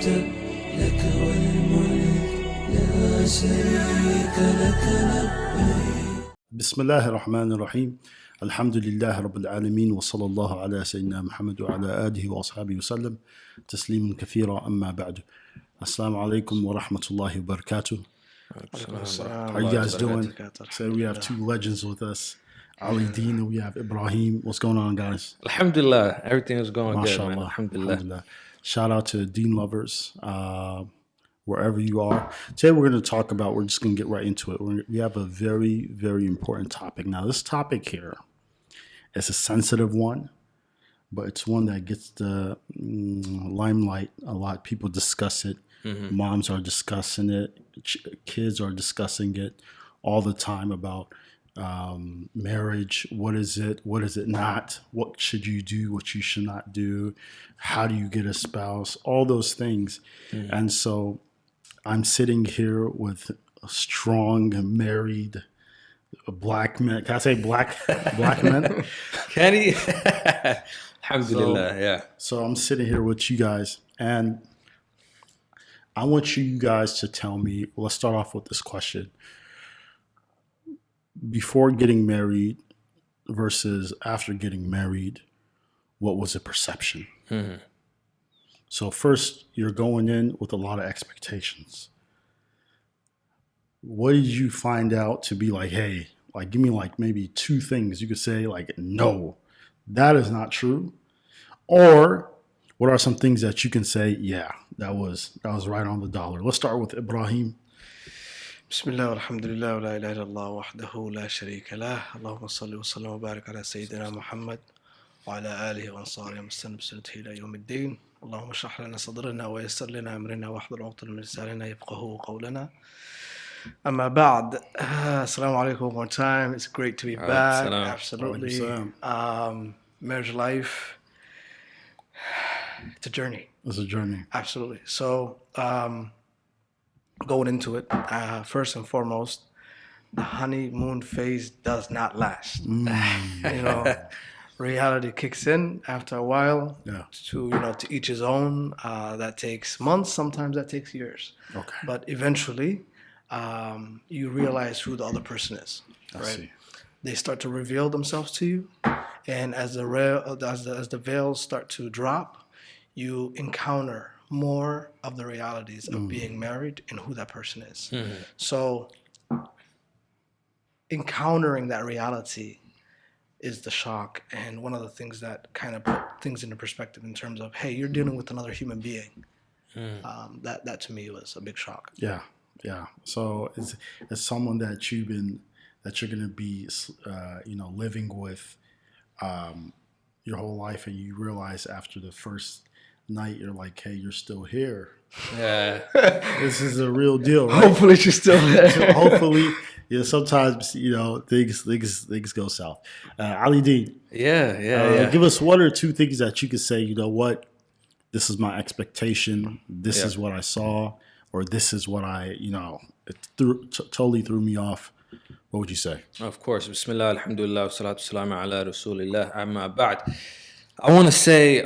قدرت لك والملك لا شريك لك لبيك. بسم الله الرحمن الرحيم. الحمد لله رب العالمين وصلى الله على سيدنا محمد وعلى آله وأصحابه وسلم تسليما كثيرا. أما بعد. Assalamu alaikum wa rahmatullahi wa barakatuh. How you guys doing? So we have two legends with us, Ali Deen and we have Ibrahim. What's going on, guys? Alhamdulillah, everything is going good, man. MashaAllah. Alhamdulillah. Shout out to Deen lovers, wherever you are. Today we're going to talk about, we're just going to get right into it. We have a very, very important topic. Now, this topic here is a sensitive one, but it's one that gets the limelight a lot. People discuss it. Mm-hmm. Moms are discussing it. Kids are discussing it all the time about marriage. What is it? What is it not? What should you do? What you should not do? How do you get a spouse? All those things. Mm-hmm. And so I'm sitting here with a strong, married black man. Can I say black men? Can he? Alhamdulillah, yeah. So I'm sitting here with you guys, and I want you guys to tell me, let's start off with this question. Before getting married versus after getting married, what was the perception? Mm-hmm. So first, you're going in with a lot of expectations. What did you find out to be like, hey, like give me like maybe two things you could say like, no, that is not true? Or what are some things that you can say, yeah, that was right on the dollar? Let's start with Ibrahim. Bismillah, alhamdulillah, wa la ilaha illallah, wahdahu la sharika lah. Allahumma salli wa sallam wa barik ala Sayyidina Muhammad wa ala alihi wa ansarihi wa muslim bisunatihi ila yawm ad-din. Allahumma shrah lana sadrina wa yassir lana amrina wa ahlul 'uqdatan min lisanina yafqahu qawlana. Amma ba'd. Assalamu alaikum one more time. It's great to be back. Absolutely. Marriage life, it's a journey. It's a journey. Absolutely. So, going into it, first and foremost, the honeymoon phase does not last. Reality kicks in after a while. Yeah. To each his own. That takes months. Sometimes that takes years. Okay. But eventually, you realize who the other person is. Right. I see. They start to reveal themselves to you, and as the veils start to drop, you encounter more of the realities of being married and who that person is. Mm-hmm. So encountering that reality is the shock, and one of the things that kind of put things into perspective in terms of, hey, you're dealing with another human being. That to me was a big shock. Yeah. So it's someone that you're going to be living with your whole life, and you realize after the first night you're like, hey, you're still here. Yeah. This is a real deal, right? Hopefully she's still there. So hopefully, sometimes things go south. Ali Deen. Yeah. Give us one or two things that you could say, you know what, this is my expectation, this is what I saw, or this is what it totally threw me off. What would you say? Of course. Bismillah, alhamdulillah, salatu salamu ala rasulillah, amma ba'd. I want to say,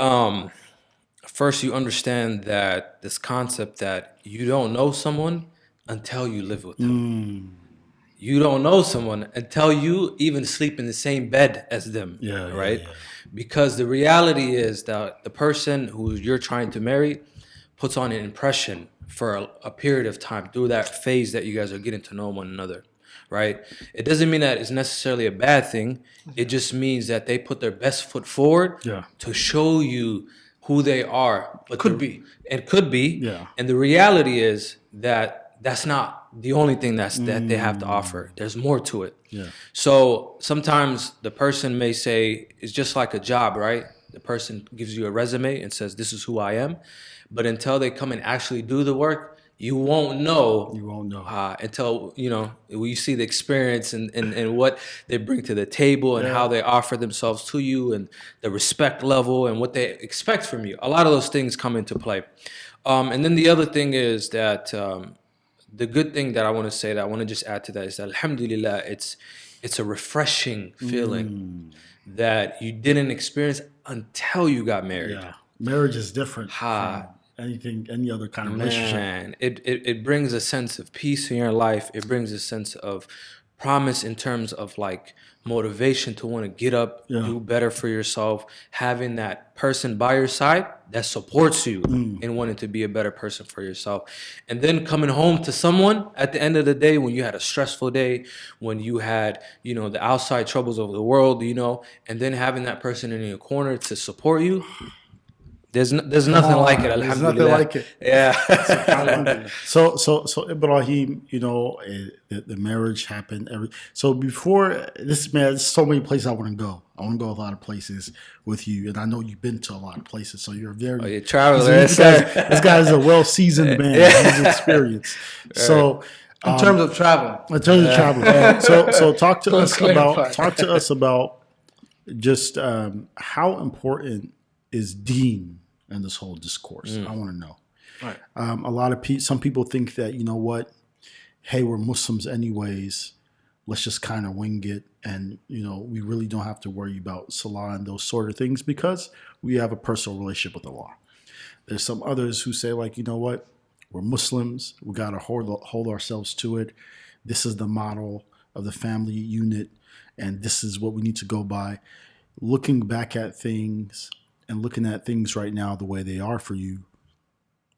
first, you understand that this concept that you don't know someone until you live with them. You don't know someone until you even sleep in the same bed as them, right? Yeah. Because the reality is that the person who you're trying to marry puts on an impression for a period of time through that phase that you guys are getting to know one another, right? It doesn't mean that it's necessarily a bad thing. It just means that they put their best foot forward to show you who they are. But it could be. Yeah. And the reality is that that's not the only thing that they have to offer. There's more to it. Yeah. So sometimes the person may say it's just like a job, right? The person gives you a resume and says, this is who I am. But until they come and actually do the work, you won't know. Until, you see the experience and what they bring to the table and how they offer themselves to you and the respect level and what they expect from you. A lot of those things come into play. And then the other thing is that the good thing that I want to say that I want to just add to that is that alhamdulillah, it's a refreshing feeling that you didn't experience until you got married. Yeah. Marriage is different. any other kind of relationship. Man, it brings a sense of peace in your life. It brings a sense of promise in terms of like motivation to want to get up, do better for yourself, having that person by your side that supports you in wanting to be a better person for yourself. And then coming home to someone at the end of the day when you had a stressful day, when you had, the outside troubles of the world, and then having that person in your corner to support you. There's nothing like it. There's Alhamdulillah. nothing like it. Yeah. So Ibrahim, the marriage happened. So before this, man, there's so many places I want to go. I want to go a lot of places with you, and I know you've been to a lot of places. So you're very you're traveling. This guy is a well-seasoned man. He's experienced. So in terms of traveling, so talk to us about just how important is Deen in this whole discourse. I want to know. Right. A lot of some people think that, hey, we're Muslims anyways. Let's just kind of wing it. And, we really don't have to worry about salah and those sort of things because we have a personal relationship with Allah. There's some others who say like, what? We're Muslims. We got to hold ourselves to it. This is the model of the family unit. And this is what we need to go by. Looking back at things and looking at things right now the way they are for you,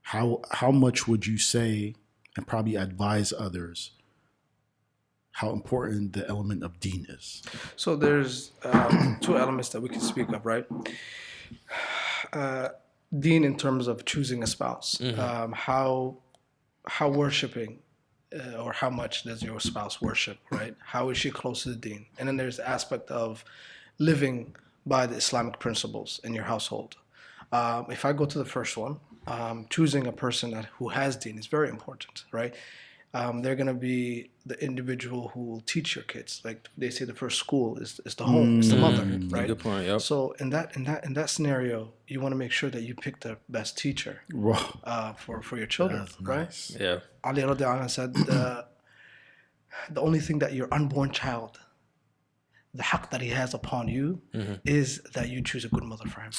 how much would you say and probably advise others how important the element of Deen is? So there's two elements that we can speak of, right? Deen in terms of choosing a spouse. How worshiping or how much does your spouse worship, right? How is she close to the Deen? And then there's the aspect of living by the Islamic principles in your household. If I go to the first one, choosing a person who has Deen is very important, right? They're going to be the individual who will teach your kids. Like they say, the first school is the home, it's the mother, right? Good point. Yep. So in that scenario, you want to make sure that you pick the best teacher for your children, right? Nice. Yeah. Ali radiallahu anhu said, the only thing that your unborn child, the haqq that he has upon you is that you choose a good mother for him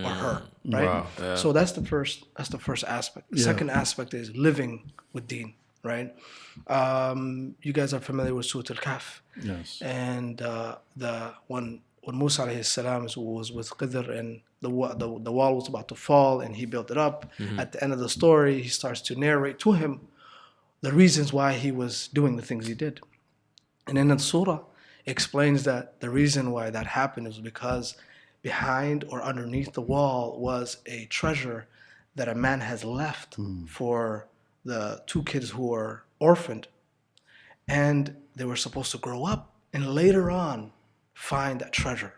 or her, right? Wow, yeah. So that's the first aspect. The second aspect is living with Deen, right? You guys are familiar with Surah Al-Kahf. Yes. And when Musa alayhi salam was with Khidr and the wall was about to fall and he built it up, at the end of the story, he starts to narrate to him the reasons why he was doing the things he did. And in the surah, explains that the reason why that happened is because behind or underneath the wall was a treasure that a man has left for the two kids who were orphaned, and they were supposed to grow up and later on find that treasure.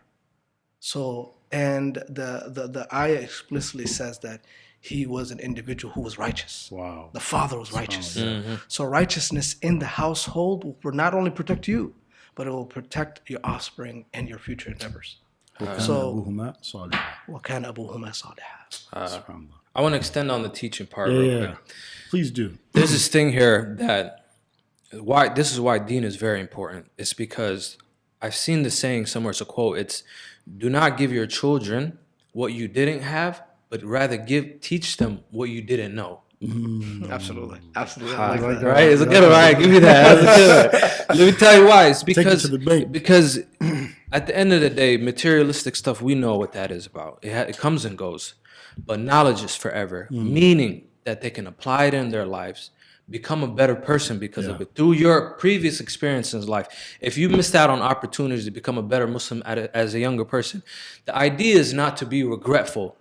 So, and the ayah explicitly says that he was an individual who was righteous. Wow. The father was righteous. So righteousness in the household will not only protect you, but it will protect your offspring and your future endeavors. So, وَكَانَ أَبُوهُمَا صَالِحًا. I want to extend on the teaching part real quick. Please do. There's this thing here that this is why Deen is very important. It's because I've seen the saying somewhere, it's a quote, it's do not give your children what you didn't have, but rather teach them what you didn't know. Absolutely. Right? It's a good one. Right? Give me that. Let me tell you why. It's because at the end of the day, materialistic stuff, we know what that is about. It comes and goes. But knowledge is forever, meaning that they can apply it in their lives, become a better person because of it through your previous experience in life. If you missed out on opportunities to become a better Muslim as a younger person, the idea is not to be regretful.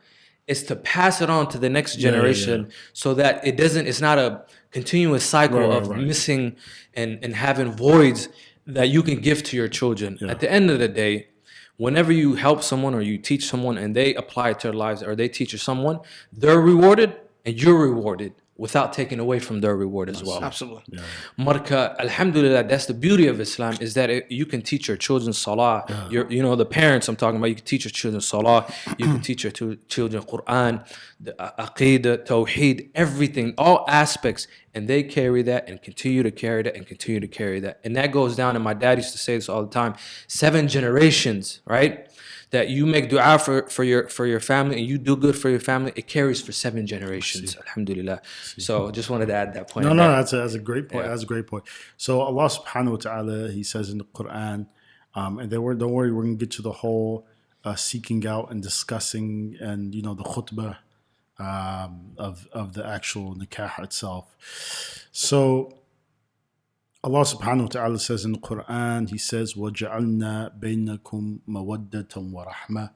It's to pass it on to the next generation so that it's not a continuous cycle of missing and having voids that you can give to your children. At the end of the day, whenever you help someone or you teach someone and they apply it to their lives or they teach someone, they're rewarded and you're rewarded without taking away from their reward as well. Absolutely. Marka, alhamdulillah, that's the beauty of Islam, is that you can teach your children salah. The parents I'm talking about, you can teach your children salah, you can teach your children Quran, the aqidah, tawheed, everything, all aspects, and they carry that and continue to carry that and continue to carry that. And that goes down, and my dad used to say this all the time, 7 generations, right? that you make dua for your family and you do good for your family, it carries for 7 generations. Alhamdulillah. So just wanted to add that point. No, that's a great point. Yeah. That's a great point. So Allah subhanahu wa ta'ala, He says in the Quran, and then don't worry, we're going to get to the whole seeking out and discussing and, the khutbah of the actual nikah itself. So Allah subhanahu wa ta'ala says in the Quran, He says, وَجَعَلْنَا بَيْنَكُمْ مَوَدَّةً وَرَحْمَةً.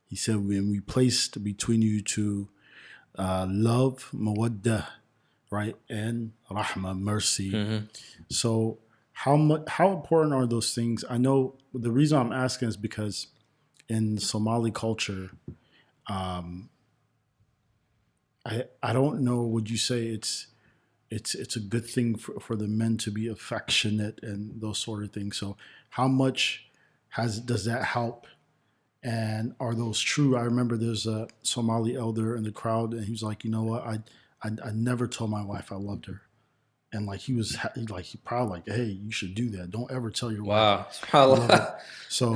He said, when we placed between you two love, mawaddah, right, and rahmah, mercy. So how important are those things? I know the reason I'm asking is because in Somali culture, I don't know, would you say it's a good thing for the men to be affectionate and those sort of things? So how much does that help? And are those true? I remember there's a Somali elder in the crowd, and he was like, you know what, I never told my wife I loved her. And like he probably like, hey, you should do that. Don't ever tell your wife. Wow. So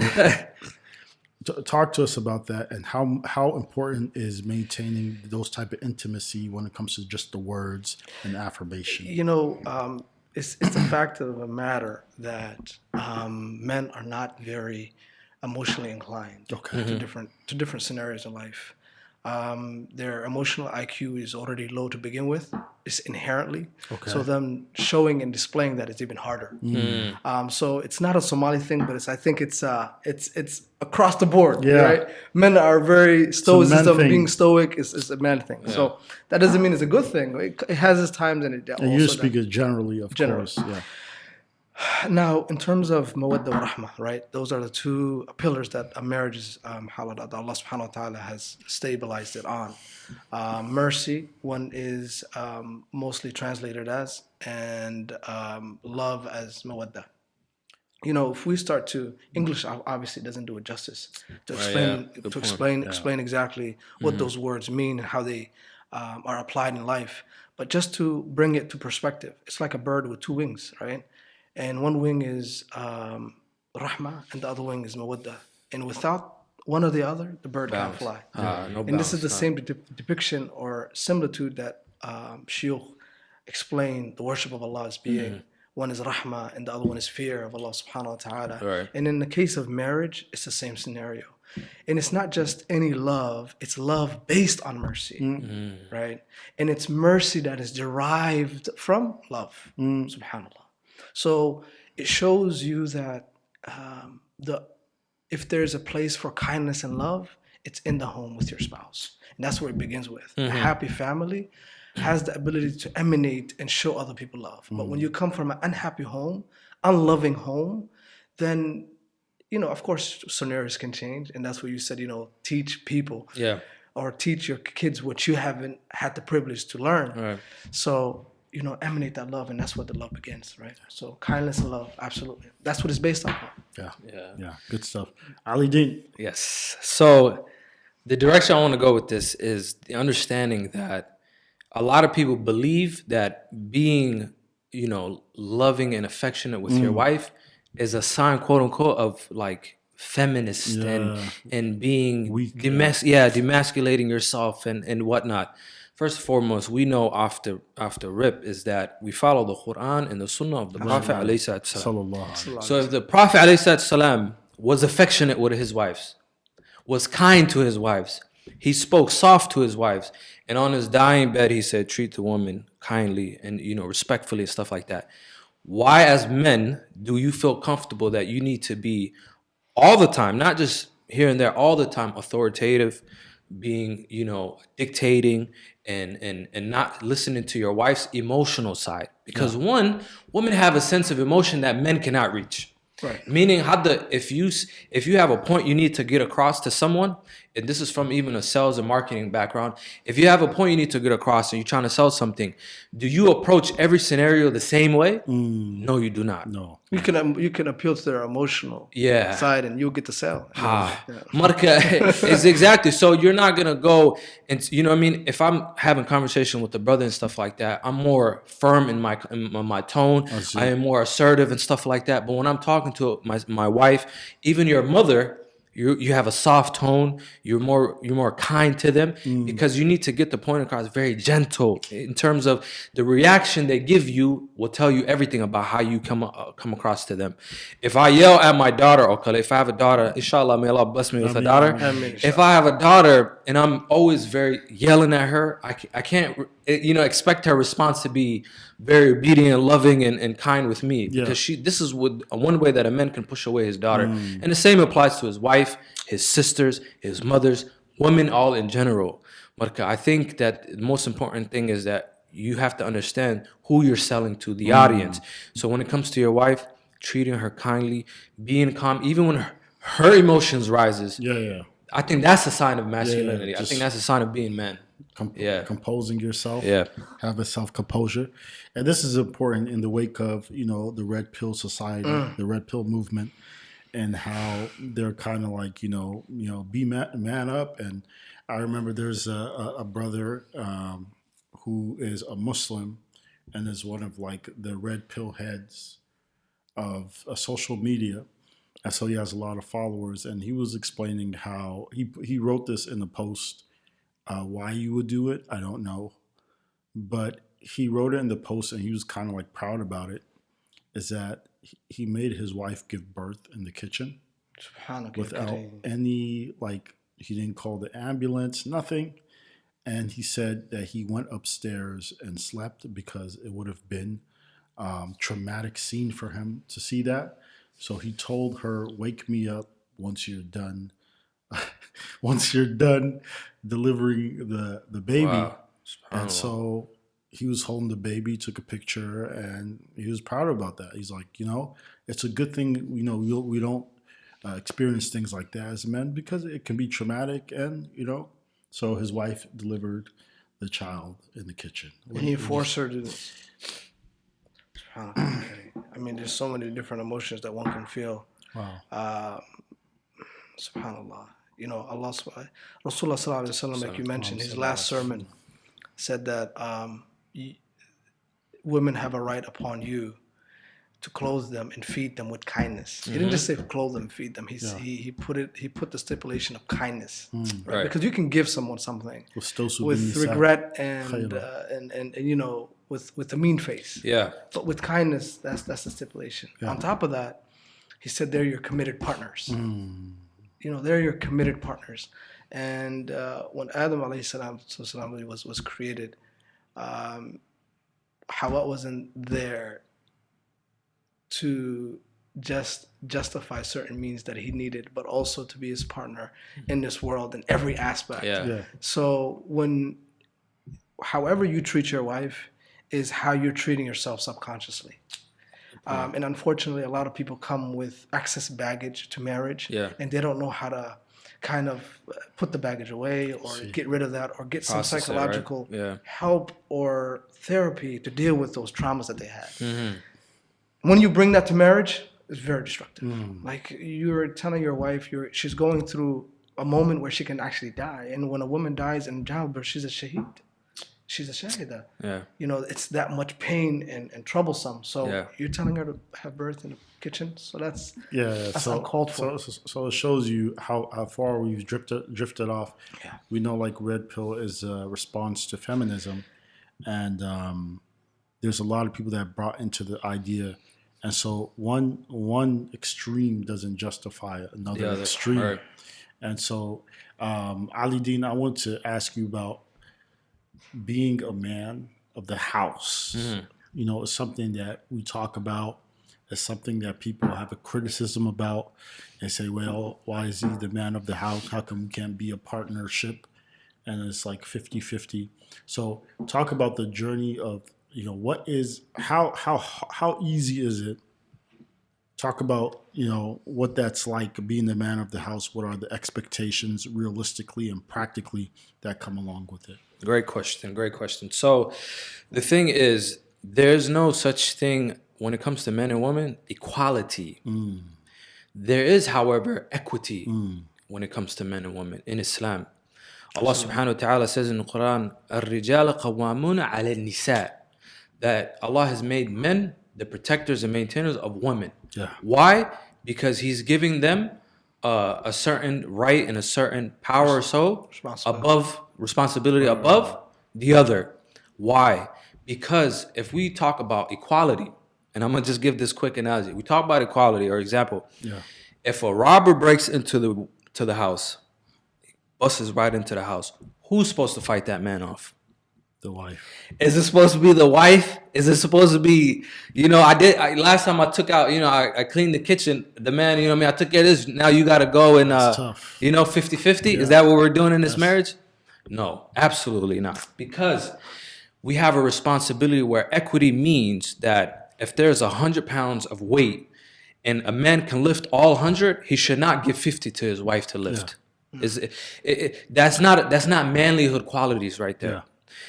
talk to us about that and how important is maintaining those type of intimacy when it comes to just the words and affirmation. It's a fact of a matter that men are not very emotionally inclined to different scenarios in life. Their emotional IQ is already low to begin with. It's inherently. So them showing and displaying that is even harder. So it's not a Somali thing, but I think it's across the board. Right? Men are very stoicism. Being stoic is a man thing. Yeah. So that doesn't mean it's a good thing. It has its times, and and you speak it generally, of course. Yeah. Now, in terms of mawadda wa rahmah, right? Those are the two pillars that a marriage is halal, that Allah subhanahu wa ta'ala has stabilized it on. Mercy, one is mostly translated as, and love as mawadda. If we start to, English obviously doesn't do it justice to explain exactly what those words mean and how they are applied in life. But just to bring it to perspective, it's like a bird with two wings, right? And one wing is rahmah, and the other wing is mawaddah. And without one or the other, the bird can't fly. And this is the same depiction or similitude that shuyukh explain the worship of Allah as being. One is rahmah, and the other one is fear of Allah subhanahu wa ta'ala. Right. And in the case of marriage, it's the same scenario. And it's not just any love, it's love based on mercy, right? And it's mercy that is derived from love, subhanAllah. So it shows you that if there's a place for kindness and love, it's in the home with your spouse. And that's where it begins with. A happy family has the ability to emanate and show other people love. But when you come from an unhappy home, unloving home, then, of course, scenarios can change. And that's what you said, teach people. Yeah. Or teach your kids what you haven't had the privilege to learn. Right. So, emanate that love, and that's where the love begins, right? So kindness and love, absolutely. That's what it's based on. Yeah. Good stuff. Ali Deen. Yes. So the direction I want to go with this is the understanding that a lot of people believe that being, loving and affectionate with your wife is a sign, quote unquote, of like feminist and being weak, demasculating yourself and whatnot. First and foremost, we know after rip is that we follow the Quran and the Sunnah of the Prophet ﷺ. So if the Prophet ﷺ was affectionate with his wives, was kind to his wives, he spoke soft to his wives, and on his dying bed he said, treat the woman kindly and respectfully and stuff like that. Why, as men, do you feel comfortable that you need to be all the time, not just here and there, all the time authoritative, being, dictating and not listening to your wife's emotional side? Because women have a sense of emotion that men cannot reach. Right. Meaning, if you have a point you need to get across to someone, and this is from even a sales and marketing background, if you have a point you need to get across and you're trying to sell something, do you approach every scenario the same way? No, you do not. No. You can appeal to their emotional side, and you'll get the sale. Marka is exactly. So you're not gonna go and if I'm having conversation with the brother and stuff like that, I'm more firm in my tone. I am more assertive and stuff like that. But when I'm talking to my wife, even your mother, You have a soft tone. You're more kind to them because you need to get the point across very gentle in terms of the reaction they give you will tell you everything about how you come across to them. If I yell at my daughter, okay, if I have a daughter, inshallah, may Allah bless me with a daughter. If I have a daughter and I'm always very yelling at her, I can't expect her response to be very obedient, loving, and kind with me because this is one way that a man can push away his daughter, and the same applies to his wife, his sisters, his mothers, women, all in general. But I think that the most important thing is that you have to understand who you're selling to, the audience. So when it comes to your wife, treating her kindly, being calm, even when her emotions rises. I think that's a sign of masculinity. I think that's a sign of being man. Composing yourself, Yeah. have a self-composure. And this is important in the wake of, the red pill society, the red pill movement, and how they're kind of like, be man up. And I remember there's a brother who is a Muslim and is one of like the red pill heads of social media. And so he has a lot of followers, and he was explaining how he wrote this in the post. Why you would do it, I don't know. But he wrote it in the post and he was kind of like proud about it, is that he made his wife give birth in the kitchen without any, like, he didn't call the ambulance, nothing. And he said that he went upstairs and slept because it would have been traumatic scene for him to see that. So he told her, wake me up once you're done. Once you're done delivering the baby. Wow. And so he was holding the baby, took a picture, and he was proud about that. He's like, it's a good thing, we don't experience things like that as men because it can be traumatic. And, so his wife delivered the child in the kitchen. And he forced her to this. I mean, there's so many different emotions that one can feel. Wow. SubhanAllah. Allah, Rasulullah sallallahu alaihi wasallam, like you mentioned, his last sermon said that women have a right upon you to clothe them and feed them with kindness. He didn't just say clothe them, feed them. He put the stipulation of kindness, right? Because you can give someone something with regret and with a mean face. Yeah. But with kindness, that's the stipulation. On top of that, he said they're your committed partners. They're your committed partners. And when Adam alayhi salam was created, Hawa wasn't there to just justify certain means that he needed, but also to be his partner in this world in every aspect. So however you treat your wife is how you're treating yourself subconsciously. And unfortunately, a lot of people come with excess baggage to marriage, and they don't know how to kind of put the baggage away or get rid of that or get some psychological help or therapy to deal with those traumas that they had. When you bring that to marriage, it's very destructive. Like you're telling your wife she's going through a moment where she can actually die. And when a woman dies in childbirth, she's a shaheed. She's a shahida. It's that much pain and troublesome. So you're telling her to have birth in the kitchen. So that's uncalled for. So it shows you how far we've drifted off. We know like red pill is a response to feminism, and there's a lot of people that brought into the idea, and so one extreme doesn't justify another extreme. Right. And so Ali Deen, I want to ask you about being a man of the house. It's something that we talk about. It's something that people have a criticism about. They say, well, why is he the man of the house? How come we can't be a partnership? And it's like 50-50. So talk about the journey of, how easy is it? Talk about, what that's like being the man of the house. What are the expectations realistically and practically that come along with it? Great question. So the thing is, there's no such thing when it comes to men and women, equality. There is, however, equity when it comes to men and women in Islam. Allah subhanahu wa ta'ala says in the Quran, الرِّجَالَ قَوَّامُونَ عَلَى النِّسَاءِ, that Allah has made men the protectors and maintainers of women. Why? Because He's giving them a certain right and a certain power or so Responsibility. above the other. Why? Because if we talk about equality, and I'm gonna just give this quick analogy. We talk about equality or example. Yeah. If a robber breaks into the house, busts right into the house, who's supposed to fight that man off? The wife. Is it supposed to be the wife? Is it supposed to be, last time I took out, I cleaned the kitchen. The man, I took care of this. Now you got to go and, That's tough. 50-50. Is that what we're doing in this marriage? No, absolutely not. Because we have a responsibility where equity means that if there's 100 pounds of weight and a man can lift all 100, he should not give 50 to his wife to lift. That's not manlyhood qualities right there. Yeah.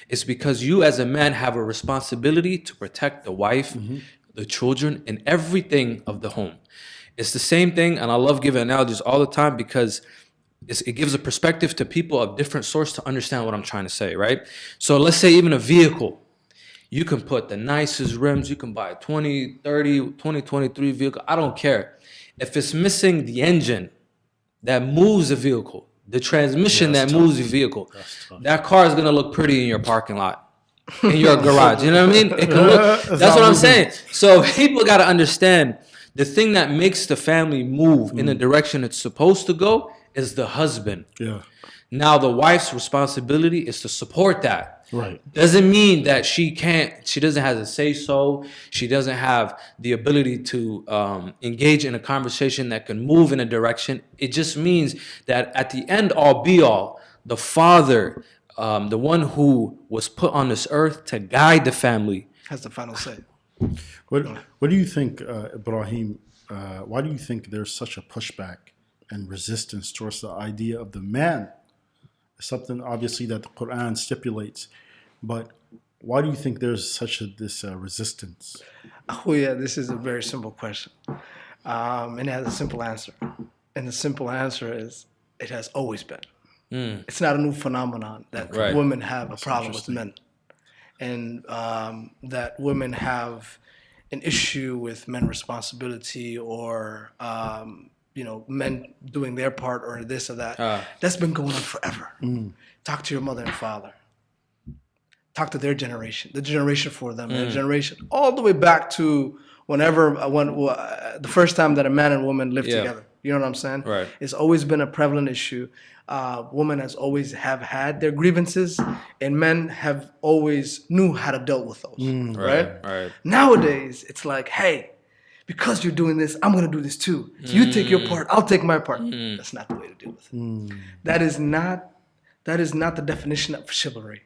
It's because you as a man have a responsibility to protect the wife, the children, and everything of the home. It's the same thing, and I love giving analogies all the time because it gives a perspective to people of different sorts to understand what I'm trying to say, right? So let's say even a vehicle. You can put the nicest rims. You can buy a 2023 vehicle. I don't care. If it's missing the engine that moves the vehicle, the transmission that moves the vehicle, that car is going to look pretty in your parking lot, in your garage. You know what I mean? It can look. That's what I'm saying. So people got to understand the thing that makes the family move in the direction it's supposed to go is the husband. Yeah. Now the wife's responsibility is to support that. Right. Doesn't mean that she doesn't have a say so. She doesn't have the ability to engage in a conversation that can move in a direction. It just means that at the end all be all, the father, the one who was put on this earth to guide the family, has the final say. What do you think, Ibrahim, why do you think there's such a pushback and resistance towards the idea of the man? It's something obviously that the Quran stipulates, but why do you think there's such this resistance? Oh yeah, this is a very simple question, and it has a simple answer. And the simple answer is it has always been. It's not a new phenomenon that women have a problem with men, and that women have an issue with men responsibility or men doing their part or this or that. That's been going on forever. Talk to your mother and father. Talk to their generation, the generation for them, the generation all the way back to when the first time that a man and woman lived together. You know what I'm saying? Right. It's always been a prevalent issue. Women has always have had their grievances, and men have always knew how to deal with those. Right. Nowadays, it's like, hey, because you're doing this, I'm going to do this too. You take your part, I'll take my part. That's not the way to deal with it. That is not the definition of chivalry.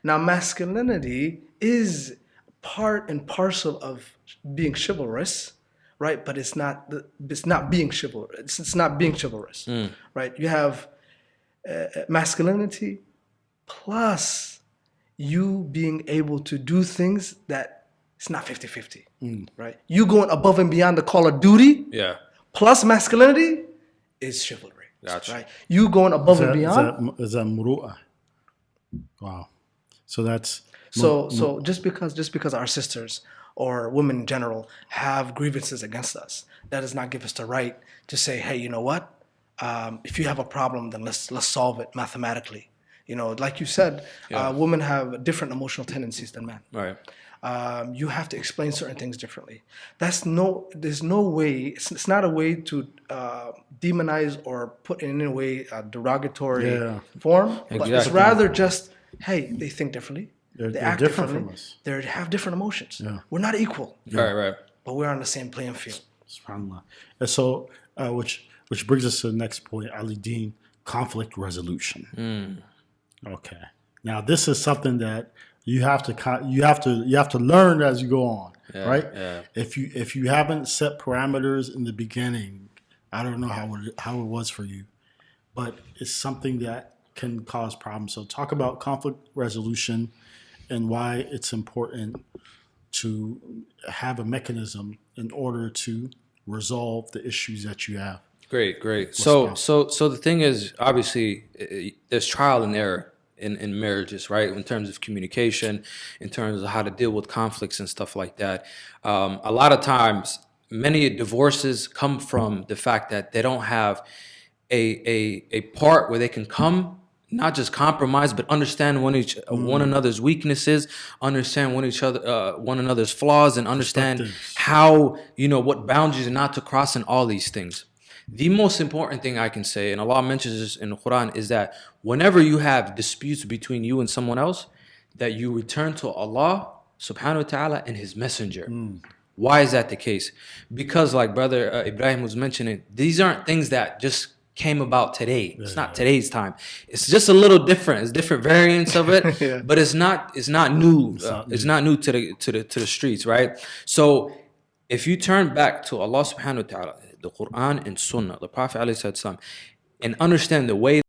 Now, masculinity is part and parcel of being chivalrous, right? But it's not being chivalrous. It's not being chivalrous, right? You have masculinity plus you being able to do things that it's not 50-50, right? You going above and beyond the call of duty, plus masculinity is chivalry, right? You going above and beyond. Is that muru'ah? Wow. So that's so just because our sisters or women in general have grievances against us, that does not give us the right to say, hey, you know what? If you have a problem, then let's solve it mathematically. Like you said, women have different emotional tendencies than men. Right. You have to explain certain things differently. There's no way. It's not a way to demonize or put in any way a derogatory form. But it's rather just, hey, they think differently. They act different from us. They have different emotions. We're not equal. Right. But we're on the same playing field. SubhanAllah. And so, which brings us to the next point, Ali Deen, conflict resolution. Okay. Now, this is something that you have to learn as you go on, right? Yeah. If you haven't set parameters in the beginning, I don't know how it was for you, but it's something that can cause problems. So talk about conflict resolution and why it's important to have a mechanism in order to resolve the issues that you have. Great. So the thing is, obviously, there's trial and error in marriages, right? In terms of communication, in terms of how to deal with conflicts and stuff like that. A lot of times, many divorces come from the fact that they don't have a part where they can come, not just compromise, but understand one another's weaknesses, understand one another's flaws, and understand how, what boundaries not to cross, and all these things. The most important thing I can say, and Allah mentions this in the Quran, is that whenever you have disputes between you and someone else, that you return to Allah subhanahu wa ta'ala and His Messenger. Why is that the case? Because like Brother Ibrahim was mentioning, these aren't things that just came about today. It's not today's time. It's just a little different. It's different variants of it, but it's not new. It's not new to the streets, right? So if you turn back to Allah subhanahu wa ta'ala, the Quran and Sunnah, the Prophet ﷺ, and understand the way.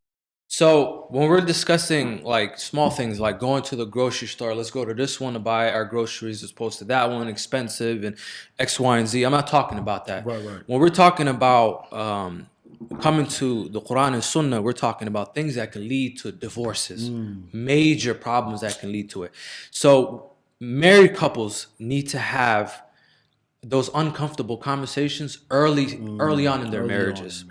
So when we're discussing like small things like going to the grocery store, let's go to this one to buy our groceries as opposed to that one, expensive and X, Y, and Z. I'm not talking about that. Right. When we're talking about coming to the Quran and Sunnah, we're talking about things that can lead to divorces, major problems that can lead to it. So married couples need to have those uncomfortable conversations early on in their marriages.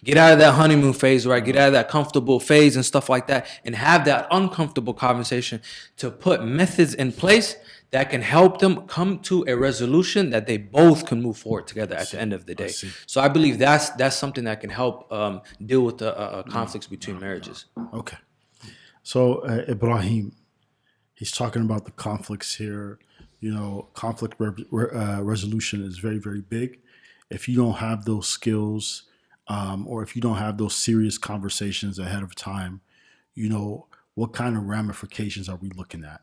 Get out of that honeymoon phase, right? Get out of that comfortable phase and stuff like that, and have that uncomfortable conversation to put methods in place that can help them come to a resolution that they both can move forward together at the end of the day. So I believe that's something that can help deal with the conflicts between marriages. Okay. So Ibrahim, he's talking about the conflicts here. Conflict resolution is very, very big. If you don't have those skills, or if you don't have those serious conversations ahead of time, what kind of ramifications are we looking at?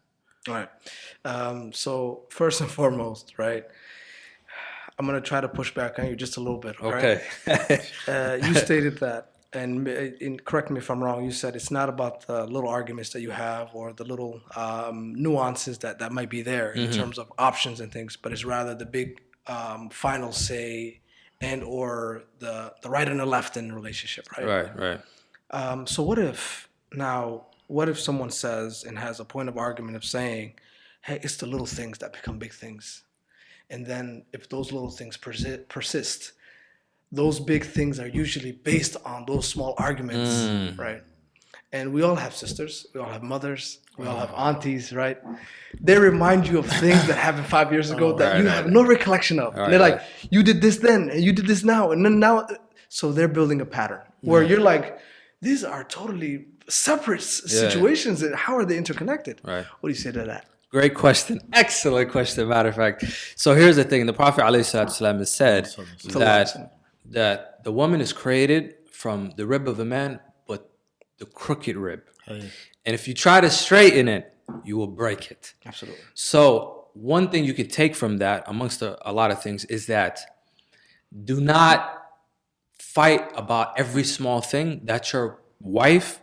All right. So first and foremost, right, I'm going to try to push back on you just a little bit. Okay. Right? You stated that, and correct me if I'm wrong, you said it's not about the little arguments that you have or the little nuances that might be there in terms of options and things, but it's rather the big final say and or the right and the left in the relationship, right? Right. So what if someone says and has a point of argument of saying, hey, it's the little things that become big things. And then if those little things persist, those big things are usually based on those small arguments, right? And we all have sisters, we all have mothers, we all have aunties, right? They remind you of things that happened 5 years ago that you have no recollection of. They're like, you did this then, and you did this now, and then now. So they're building a pattern where you're like, these are totally separate situations. And how are they interconnected? Right. What do you say to that? Great question. Excellent question, matter of fact. So here's the thing. The Prophet ﷺ has said that the woman is created from the rib of a man, but the crooked rib. And if you try to straighten it, you will break it. Absolutely. So one thing you could take from that, amongst a lot of things, is that do not fight about every small thing that your wife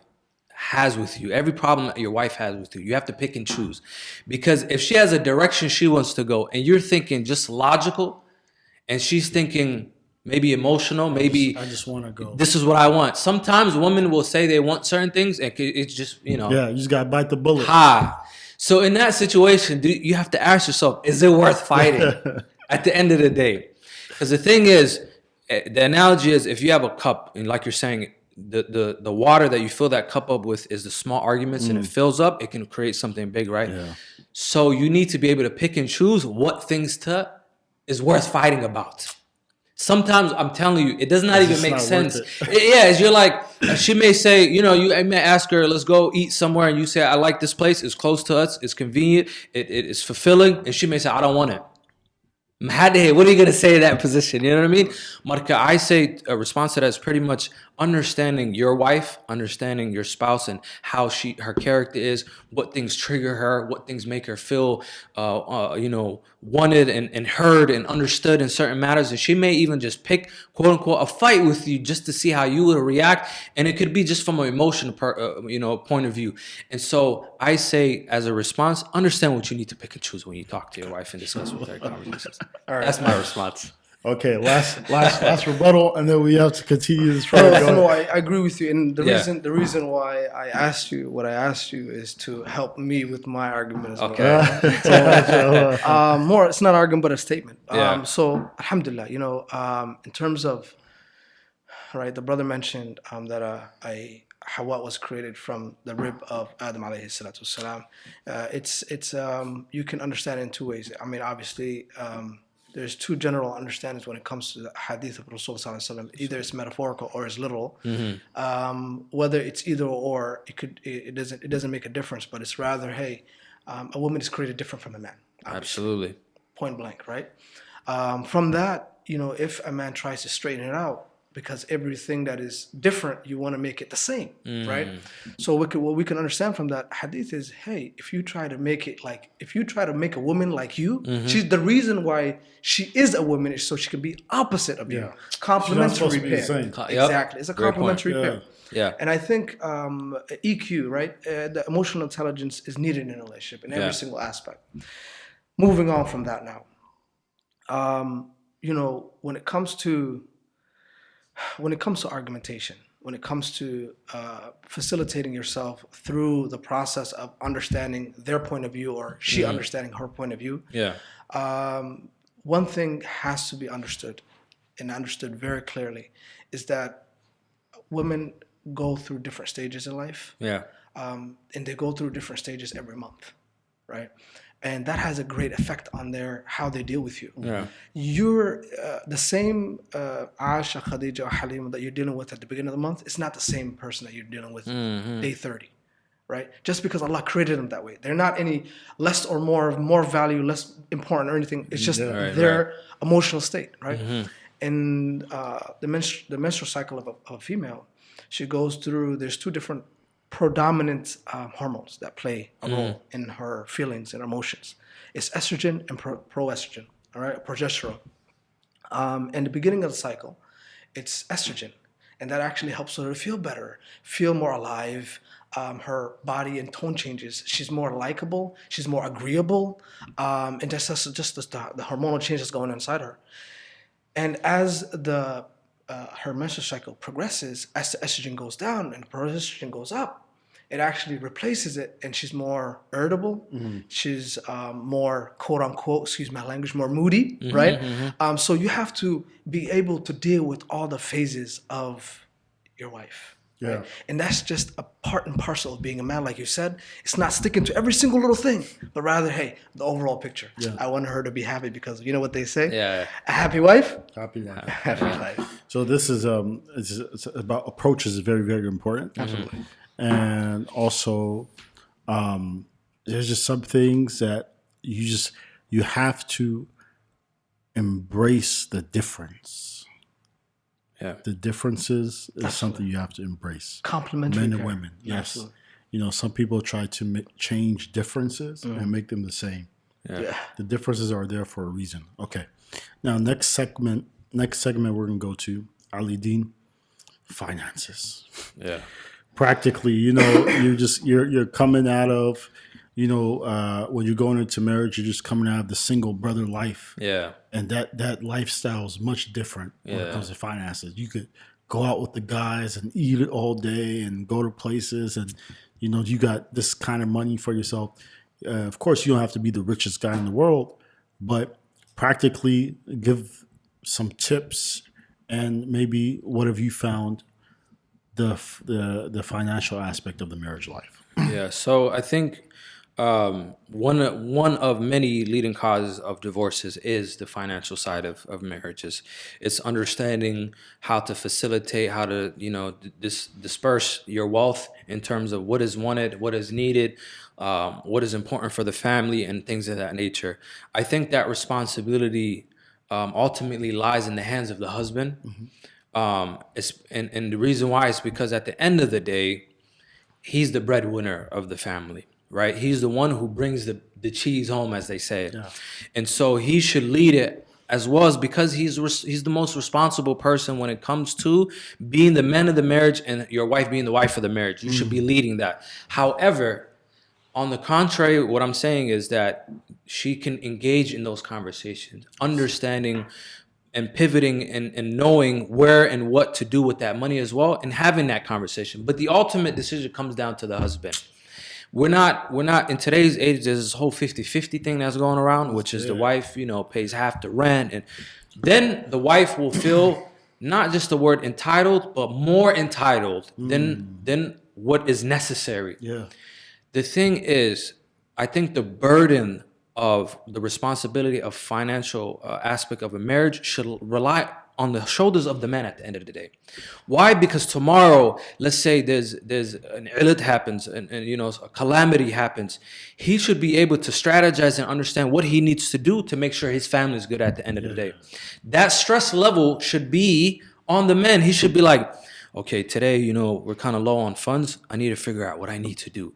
has with you. Every problem that your wife has with you, you have to pick and choose. Because if she has a direction she wants to go and you're thinking just logical and she's thinking maybe emotional, maybe I just want to go. This is what I want. Sometimes women will say they want certain things and it's just, Yeah, you just got to bite the bullet. So in that situation, you have to ask yourself, is it worth fighting at the end of the day? Because the thing is, the analogy is if you have a cup and like you're saying, the water that you fill that cup up with is the small arguments and it fills up, it can create something big, right? Yeah. So you need to be able to pick and choose what things is worth fighting about. Sometimes I'm telling you, it does not even make sense. You're like, she may say, you may ask her, let's go eat somewhere, and you say, I like this place, it's close to us, it's convenient, it is fulfilling, and she may say, I don't want it. What are you going to say in that position? You know what I mean? Marka, I say a response to that is pretty much understanding your wife, understanding your spouse and how her character is, what things trigger her, what things make her feel, wanted and heard and understood in certain matters. And she may even just pick, quote unquote, a fight with you just to see how you would react. And it could be just from an emotional, point of view. And so I say as a response, understand what you need to pick and choose when you talk to your wife and discuss with her conversations. All right. That's my response. Okay, last rebuttal, and then we have to continue this. No, I agree with you. And Yeah. the reason why I asked you what I asked you is to help me with my argument as well. Okay. More, it's not an argument, but a statement. Yeah. So, alhamdulillah, in terms of, right, the brother mentioned that Hawa was created from the rib of Adam alayhi salatu wasalam. It's you can understand it in two ways. I mean, obviously, there's two general understandings when it comes to the hadith of Rasul sallallahu alaihi wasallam. Either it's metaphorical or it's literal. Whether it's either or, it doesn't make a difference. But it's rather, hey, a woman is created different from a man. Obviously. Absolutely. Point blank, right? From that, if a man tries to straighten it out, because everything that is different, you want to make it the same, right? So what we can understand from that hadith is, hey, if you try to make a woman like you, she's the reason why she is a woman is so she can be opposite of you, complementary pair. Exactly, it's a complementary pair. Yeah. And I think EQ, right? The emotional intelligence is needed in a relationship in every single aspect. Moving on from that now, when it comes to argumentation, when it comes to facilitating yourself through the process of understanding their point of view or she understanding her point of view, one thing has to be understood and understood very clearly is that women go through different stages in life. And they go through different stages every month, right? And that has a great effect on how they deal with you. You're the same Aisha, Khadija, or Halima that you're dealing with at the beginning of the month. It's not the same person that you're dealing with day 30, right? Just because Allah created them that way. They're not any less or more value, less important or anything. It's just their emotional state, right? And the menstrual cycle of a female, she goes through, there's two different predominant hormones that play a role in her feelings and emotions. It's estrogen and proestrogen, all right, progesterone. In the beginning of the cycle, it's estrogen, and that actually helps her to feel better, feel more alive. Her body and tone changes. She's more likable. She's more agreeable, and just the hormonal changes going on inside her. And as her menstrual cycle progresses, as the estrogen goes down and the progesterone goes up, it actually replaces it, and she's more irritable. She's more, quote unquote, excuse my language, more moody, right? So you have to be able to deal with all the phases of your wife. Right? And that's just a part and parcel of being a man, like you said. It's not sticking to every single little thing, but rather, hey, the overall picture. I want her to be happy because you know what they say? A happy wife? Happy wife. Happy life. So this is it's about approaches is very, very important. Absolutely. And also, there's just some things that you have to embrace the difference. The differences is something you have to embrace. Complementary men and women. Yes. Absolutely. Some people try to change differences and make them the same. The differences are there for a reason. Okay. Now, next segment we're gonna go to Ali Deen, finances. Practically, you're coming out of, when you're going into marriage, you're just coming out of the single brother life. And that lifestyle is much different when it comes to finances. You could go out with the guys and eat it all day and go to places and, you got this kind of money for yourself. Of course, you don't have to be the richest guy in the world, but practically give some tips and maybe what have you found the financial aspect of the marriage life. So I think one of many leading causes of divorces is the financial side of marriages. It's understanding how to facilitate, how to disperse your wealth in terms of what is wanted, what is needed, what is important for the family, and things of that nature. I think that responsibility ultimately lies in the hands of the husband. And the reason why is because at the end of the day, he's the breadwinner of the family, right? He's the one who brings the cheese home, as they say. And so he should lead it, as well as because he's the most responsible person when it comes to being the man of the marriage and your wife being the wife of the marriage. You should be leading that. However, on the contrary, what I'm saying is that she can engage in those conversations, understanding and pivoting and knowing where and what to do with that money as well, and having that conversation. But the ultimate decision comes down to the husband. We're not in today's age, there's this whole 50-50 thing that's going around, which is the wife, pays half the rent, and then the wife will feel not just the word entitled, but more entitled than what is necessary. Yeah. The thing is, I think the burden of the responsibility of financial aspect of a marriage should rely on the shoulders of the man at the end of the day. Why? Because tomorrow, let's say there's an illit happens and a calamity happens. He should be able to strategize and understand what he needs to do to make sure his family is good at the end of the day. That stress level should be on the man. He should be like, okay, today, we're kind of low on funds. I need to figure out what I need to do.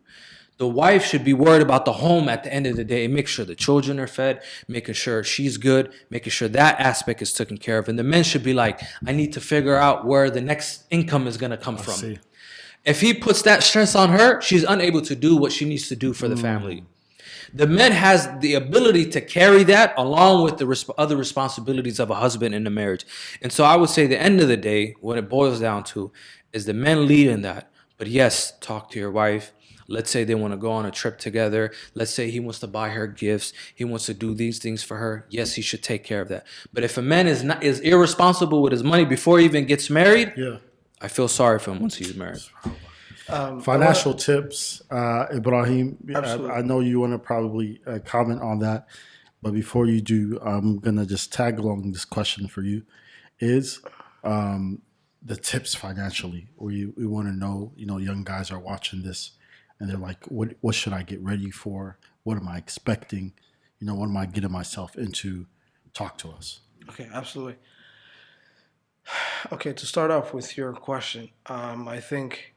The wife should be worried about the home at the end of the day, make sure the children are fed, making sure she's good, making sure that aspect is taken care of. And the men should be like, I need to figure out where the next income is going to come from. See. If he puts that stress on her, she's unable to do what she needs to do for the family. The man has the ability to carry that along with the other responsibilities of a husband in the marriage. And so I would say the end of the day, what it boils down to is the men lead in that. But yes, talk to your wife. Let's say they want to go on a trip together. Let's say he wants to buy her gifts. He wants to do these things for her. Yes, he should take care of that. But if a man is irresponsible with his money before he even gets married, I feel sorry for him once he's married. Financial tips, Ibrahim. Absolutely. I know you want to probably comment on that, but before you do, I'm gonna just tag along this question for you. Is the tips financially? We want to know. Young guys are watching this. And they're like, what should I get ready for? What am I expecting? What am I getting myself into? Talk to us. Okay, absolutely. Okay, to start off with your question, I think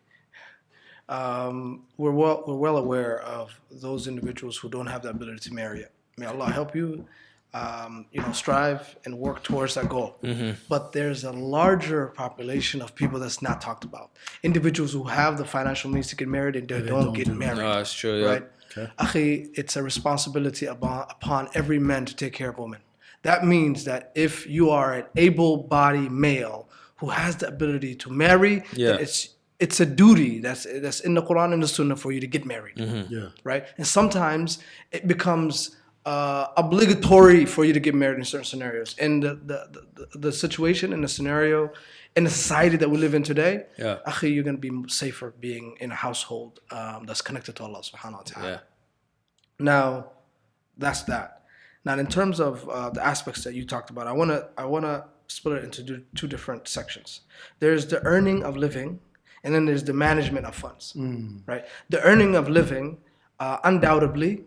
we're well aware of those individuals who don't have the ability to marry yet. May Allah help you. Strive and work towards that goal. But there's a larger population of people that's not talked about. Individuals who have the financial means to get married and they don't get married. No, that's true, yeah. Right? Okay. Akhi, it's a responsibility upon every man to take care of women. That means that if you are an able-bodied male who has the ability to marry, then it's a duty that's in the Quran and the Sunnah for you to get married. Right? And sometimes it becomes obligatory for you to get married in certain scenarios. And the situation and the scenario in the society that we live in today, akhi, you're going to be safer being in a household that's connected to Allah subhanahu wa ta'ala. Now, that's that. Now, in terms of the aspects that you talked about, I wanna split it into two different sections. There's the earning of living, and then there's the management of funds. Right? The earning of living, undoubtedly,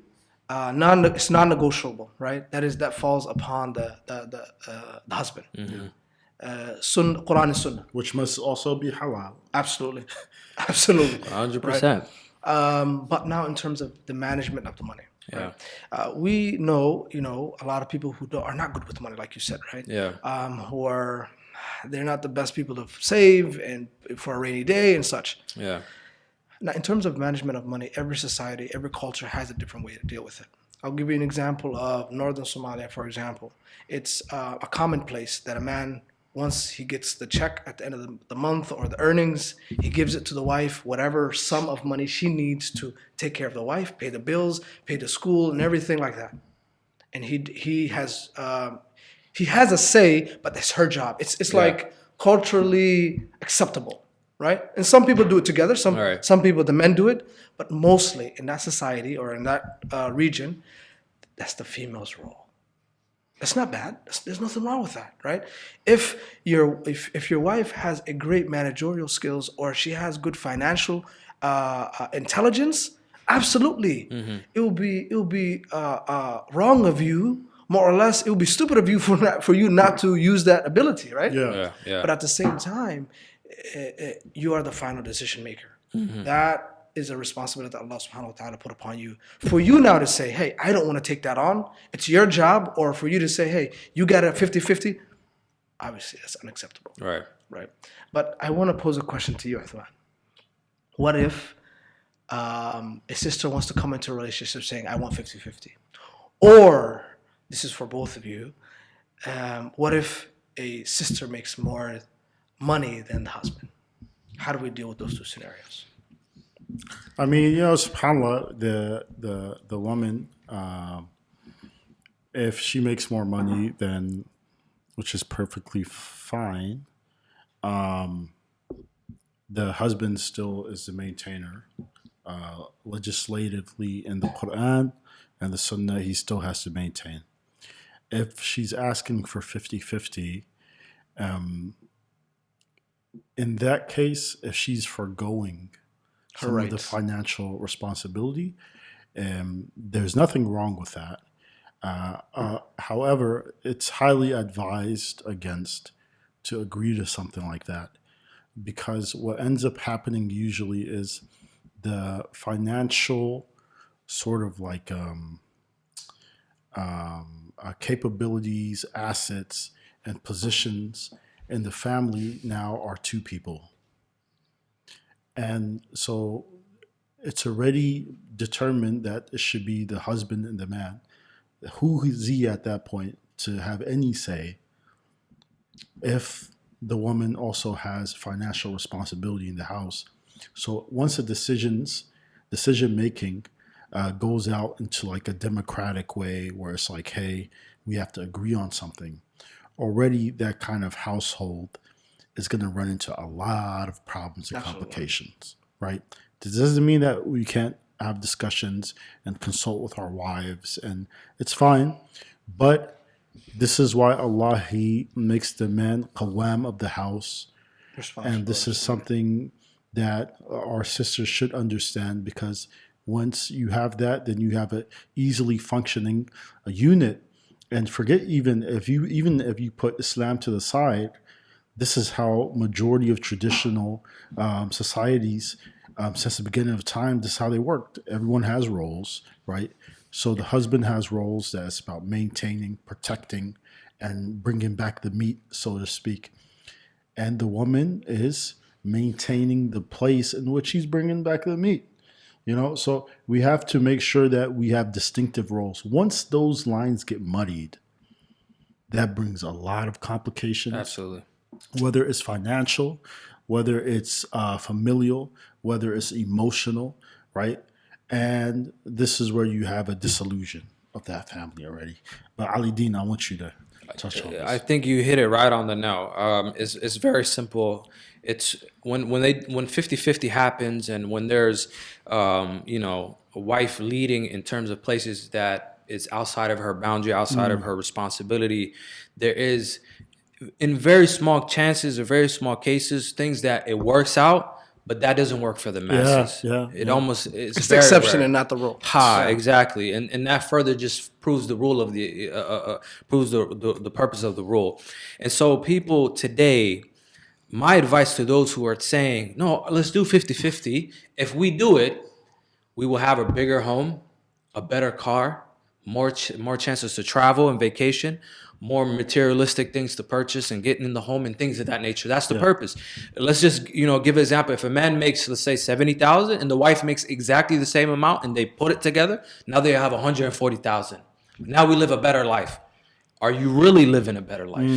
it's non-negotiable, right? That falls upon the husband. Quran and Sunnah, which must also be halal. Absolutely, absolutely, 100%. But now, in terms of the management of the money, right? We know, a lot of people who are not good with money, like you said, right? They're not the best people to save and for a rainy day and such. Now, in terms of management of money, every society, every culture has a different way to deal with it. I'll give you an example of northern Somalia, for example. It's a commonplace that a man, once he gets the check at the end of the month or the earnings, he gives it to the wife, whatever sum of money she needs to take care of the wife, pay the bills, pay the school, and everything like that. And he has a say, but that's her job. It's like culturally acceptable. Right? And some people do it together. Some people, the men do it. But mostly in that society or in that region, that's the female's role. That's not bad. There's nothing wrong with that, right? If your wife has a great managerial skills or she has good financial intelligence, absolutely. It will be wrong of you, more or less. It will be stupid of you for you not to use that ability, right? But at the same time, you are the final decision maker. That is a responsibility that Allah subhanahu wa ta'ala put upon you. For you now to say, hey, I don't want to take that on, it's your job, or for you to say, hey, you got it 50-50, obviously that's unacceptable. Right. But I want to pose a question to you, Uthman. What if a sister wants to come into a relationship saying, I want 50-50? Or, this is for both of you, what if a sister makes more money than the husband? How do we deal with those two scenarios? I mean, subhanAllah, the woman, if she makes more money, then, which is perfectly fine, the husband still is the maintainer. Legislatively in the Quran and the Sunnah, he still has to maintain. If she's asking for 50-50, in that case, if she's foregoing some of the financial responsibility, there's nothing wrong with that. However, it's highly advised against to agree to something like that, because what ends up happening usually is the financial sort of like capabilities, assets, and positions in the family now are two people. And so it's already determined that it should be the husband and the man. Who is he at that point to have any say if the woman also has financial responsibility in the house? So once the decision making goes out into like a democratic way where it's like, hey, we have to agree on something, already that kind of household is going to run into a lot of problems and complications, right? This doesn't mean that we can't have discussions and consult with our wives, and it's fine. But this is why Allah, He makes the man qawwam of the house. And this is something that our sisters should understand, because once you have that, then you have a easily functioning unit. And forget even if you put Islam to the side, this is how majority of traditional societies since the beginning of time, this is how they worked. Everyone has roles, right? So the husband has roles that's about maintaining, protecting, and bringing back the meat, so to speak. And the woman is maintaining the place in which he's bringing back the meat. So we have to make sure that we have distinctive roles. Once those lines get muddied, that brings a lot of complications. Absolutely. Whether it's financial, whether it's familial, whether it's emotional, right? And this is where you have a disillusion of that family already. But Ali Deen, I want you to touch on this. I think you hit it right on the nail. It's very simple. It's when 50-50 happens, and when there's a wife leading in terms of places that is outside of her boundary, outside of her responsibility, there is, in very small chances or very small cases, things that it works out, but that doesn't work for the masses. It's the exception rare. And not the rule. Exactly, and that further just proves the rule of proves the purpose of the rule. And so people today, my advice to those who are saying, no, let's do 50-50. If we do it, we will have a bigger home, a better car, more chances to travel and vacation, more materialistic things to purchase and getting in the home and things of that nature. That's the purpose. Let's just, give an example. If a man makes, let's say, $70,000 and the wife makes exactly the same amount and they put it together, now they have $140,000. Now we live a better life. Are you really living a better life?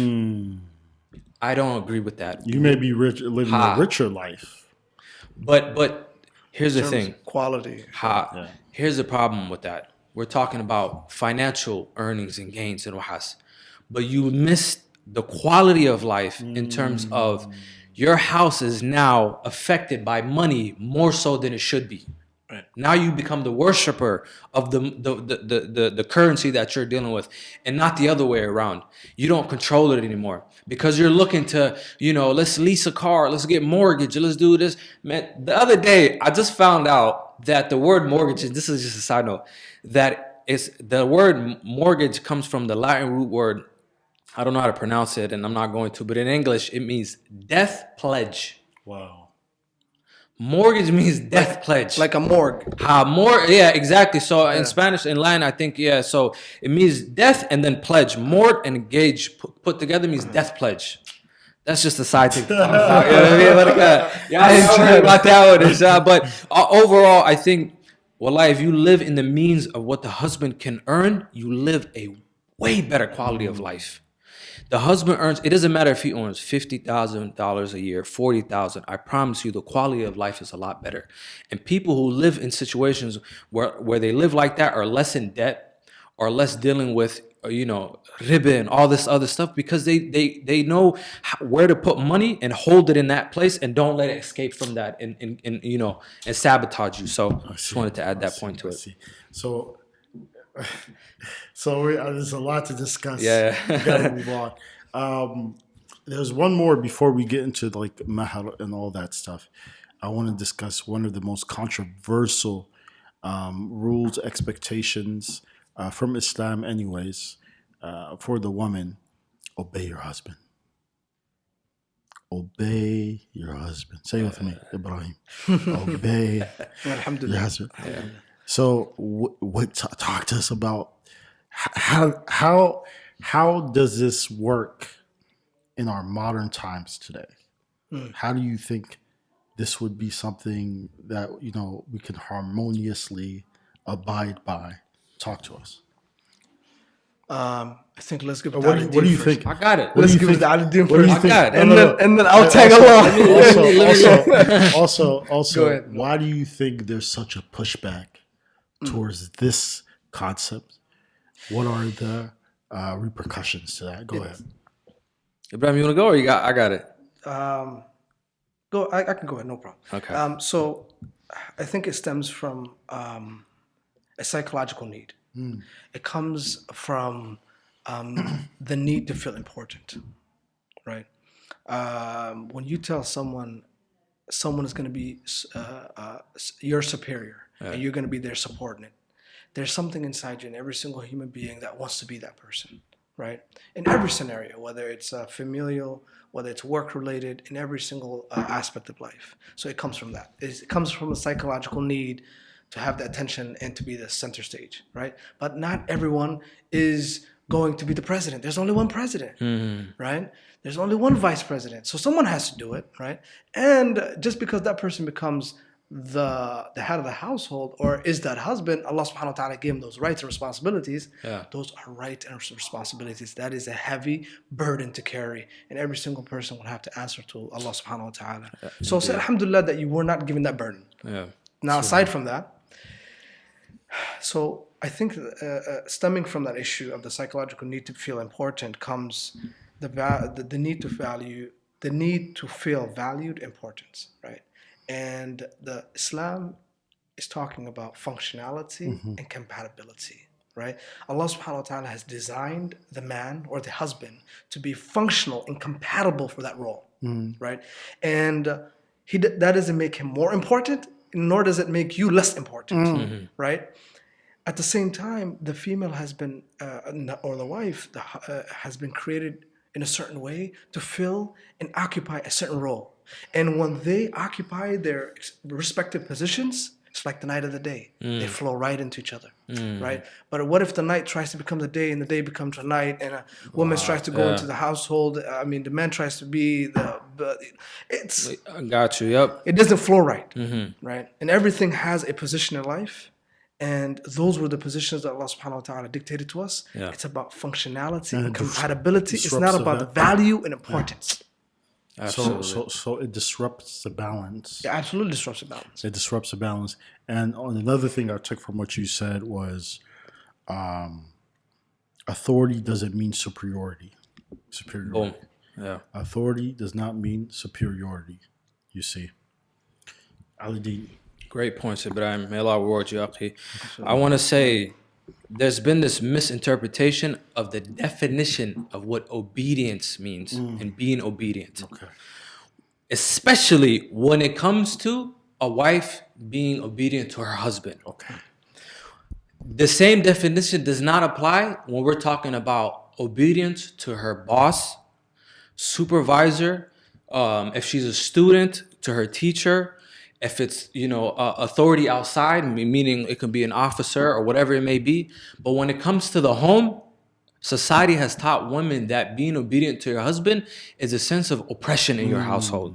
I don't agree with that. You may be living a richer life. But here's the thing. Quality. Here's the problem with that. We're talking about financial earnings and gains and wahas. But you missed the quality of life in terms of your house is now affected by money more so than it should be. Right. Now you become the worshiper of the currency that you're dealing with, and not the other way around. You don't control it anymore because you're looking to, let's lease a car, let's get mortgage, let's do this. Man, the other day I just found out that the word mortgage, and this is just a side note, that the word mortgage comes from the Latin root word. I don't know how to pronounce it, and I'm not going to, but in English it means death pledge. Wow. Mortgage means death pledge. Like a morgue. Yeah, exactly. So in Spanish and Latin, I think, so it means death and then pledge. Mort and engage put together means death pledge. That's just a side thing to talk about. You know what I mean? I ain't sure about that one. But overall, I think, wallah, if you live in the means of what the husband can earn, you live a way better quality of life. The husband earns, it doesn't matter if he earns $50,000 a year, $40,000. I promise you the quality of life is a lot better. And people who live in situations where they live like that are less in debt, or less dealing with, riba and all this other stuff, because they know where to put money and hold it in that place and don't let it escape from that and sabotage you. So I just wanted to add that point to it. So there's a lot to discuss. Yeah. We gotta move on. There's one more before we get into like mahar and all that stuff. I want to discuss one of the most controversial rules, expectations from Islam, anyways, for the woman. Obey your husband. Obey your husband. Say it with me, Ibrahim. Obey your husband. Yeah. So, talk to us about how does this work in our modern times today? How do you think this would be something that we can harmoniously abide by? Talk to us. I think let's give it. What do you think? I got it. Let's give it to Ali Deen first. I got it. And then I'll tag along. Also, why do you think there's such a pushback towards this concept? What are the repercussions to that? Go ahead. Ibrahim, you want to go, or you got? I got it. Go. I can go ahead. No problem. Okay. So, I think it stems from a psychological need. It comes from the need to feel important, right? When you tell someone is going to be your superior, and you're going to be their subordinate, there's something inside you in every single human being that wants to be that person, right? In every scenario, whether it's familial, whether it's work-related, in every single aspect of life. So it comes from that. It comes from a psychological need to have the attention and to be the center stage, right? But not everyone is going to be the president. There's only one president, right? There's only one vice president. So someone has to do it, right? And just because that person becomes the head of the household or is that husband, Allah subhanahu wa ta'ala gave him those rights and responsibilities. Yeah. Those are rights and responsibilities. That is a heavy burden to carry. And every single person will have to answer to Allah subhanahu wa ta'ala. So say alhamdulillah that you were not given that burden. Yeah. Now aside from that, so I think stemming from that issue of the psychological need to feel important comes the need to feel valued importance, right? And the Islam is talking about functionality and compatibility, right? Allah subhanahu wa ta'ala has designed the man or the husband to be functional and compatible for that role, right? And that doesn't make him more important, nor does it make you less important, right? At the same time, the female has been, or the wife has been created in a certain way to fill and occupy a certain role. And when they occupy their respective positions, it's like the night of the day. They flow right into each other, right? But what if the night tries to become the day and the day becomes the night, and a woman tries to go into the household? I mean, the man tries to be I got you. Yep. It doesn't flow right, right? And everything has a position in life. And those were the positions that Allah subhanahu wa ta'ala dictated to us. Yeah. It's about functionality and compatibility. It's not about the value and importance. Yeah. So it disrupts the balance. It absolutely disrupts the balance. It disrupts the balance. And another thing I took from what you said was authority doesn't mean superiority. Boom. Yeah. Authority does not mean superiority, you see. Ali Deen. Great points, Ibrahim. May Allah reward you, Akhi. I want to say there's been this misinterpretation of the definition of what obedience means and being obedient. Okay. Especially when it comes to a wife being obedient to her husband. Okay. The same definition does not apply when we're talking about obedience to her boss, supervisor, if she's a student, to her teacher. If it's, authority outside, meaning it could be an officer or whatever it may be. But when it comes to the home, society has taught women that being obedient to your husband is a sense of oppression in your household.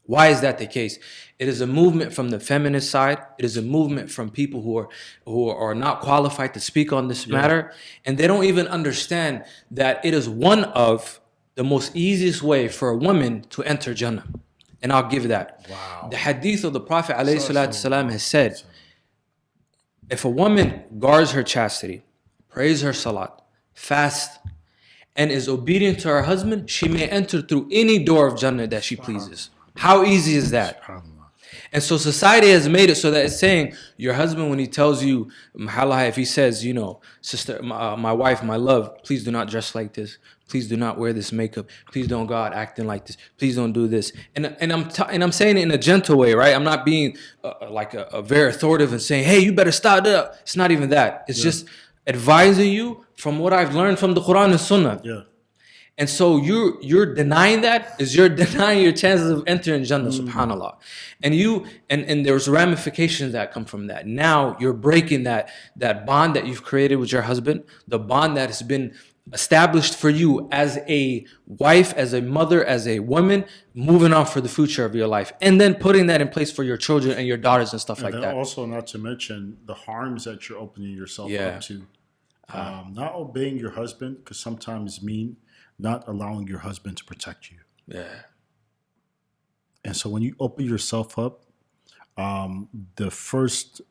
Why is that the case? It is a movement from the feminist side. It is a movement from people who are not qualified to speak on this matter, and they don't even understand that it is one of the most easiest way for a woman to enter Jannah. And I'll give that. Wow. The hadith of the Prophet ﷺ has said, if a woman guards her chastity, prays her salat, fasts, and is obedient to her husband, she may enter through any door of Jannah that she pleases. How easy is that? And so society has made it so that it's saying your husband, when he tells you, if he says, you know, sister, my wife, my love, please do not dress like this. Please do not wear this makeup. Please don't go out acting like this. Please don't do this. And I'm saying it in a gentle way, right? I'm not being like a very authoritative and saying, hey, you better stop that. It's not even that. It's just advising you from what I've learned from the Quran and Sunnah. Yeah. And so you're denying that is you're denying your chances of entering Jannah, subhanAllah. And there's ramifications that come from that. Now you're breaking that bond that you've created with your husband, the bond that has been established for you as a wife, as a mother, as a woman, moving on for the future of your life. And then putting that in place for your children and your daughters and stuff like that. Also, not to mention the harms that you're opening yourself up to. Not obeying your husband could sometimes mean not allowing your husband to protect you. Yeah. And so when you open yourself up, the first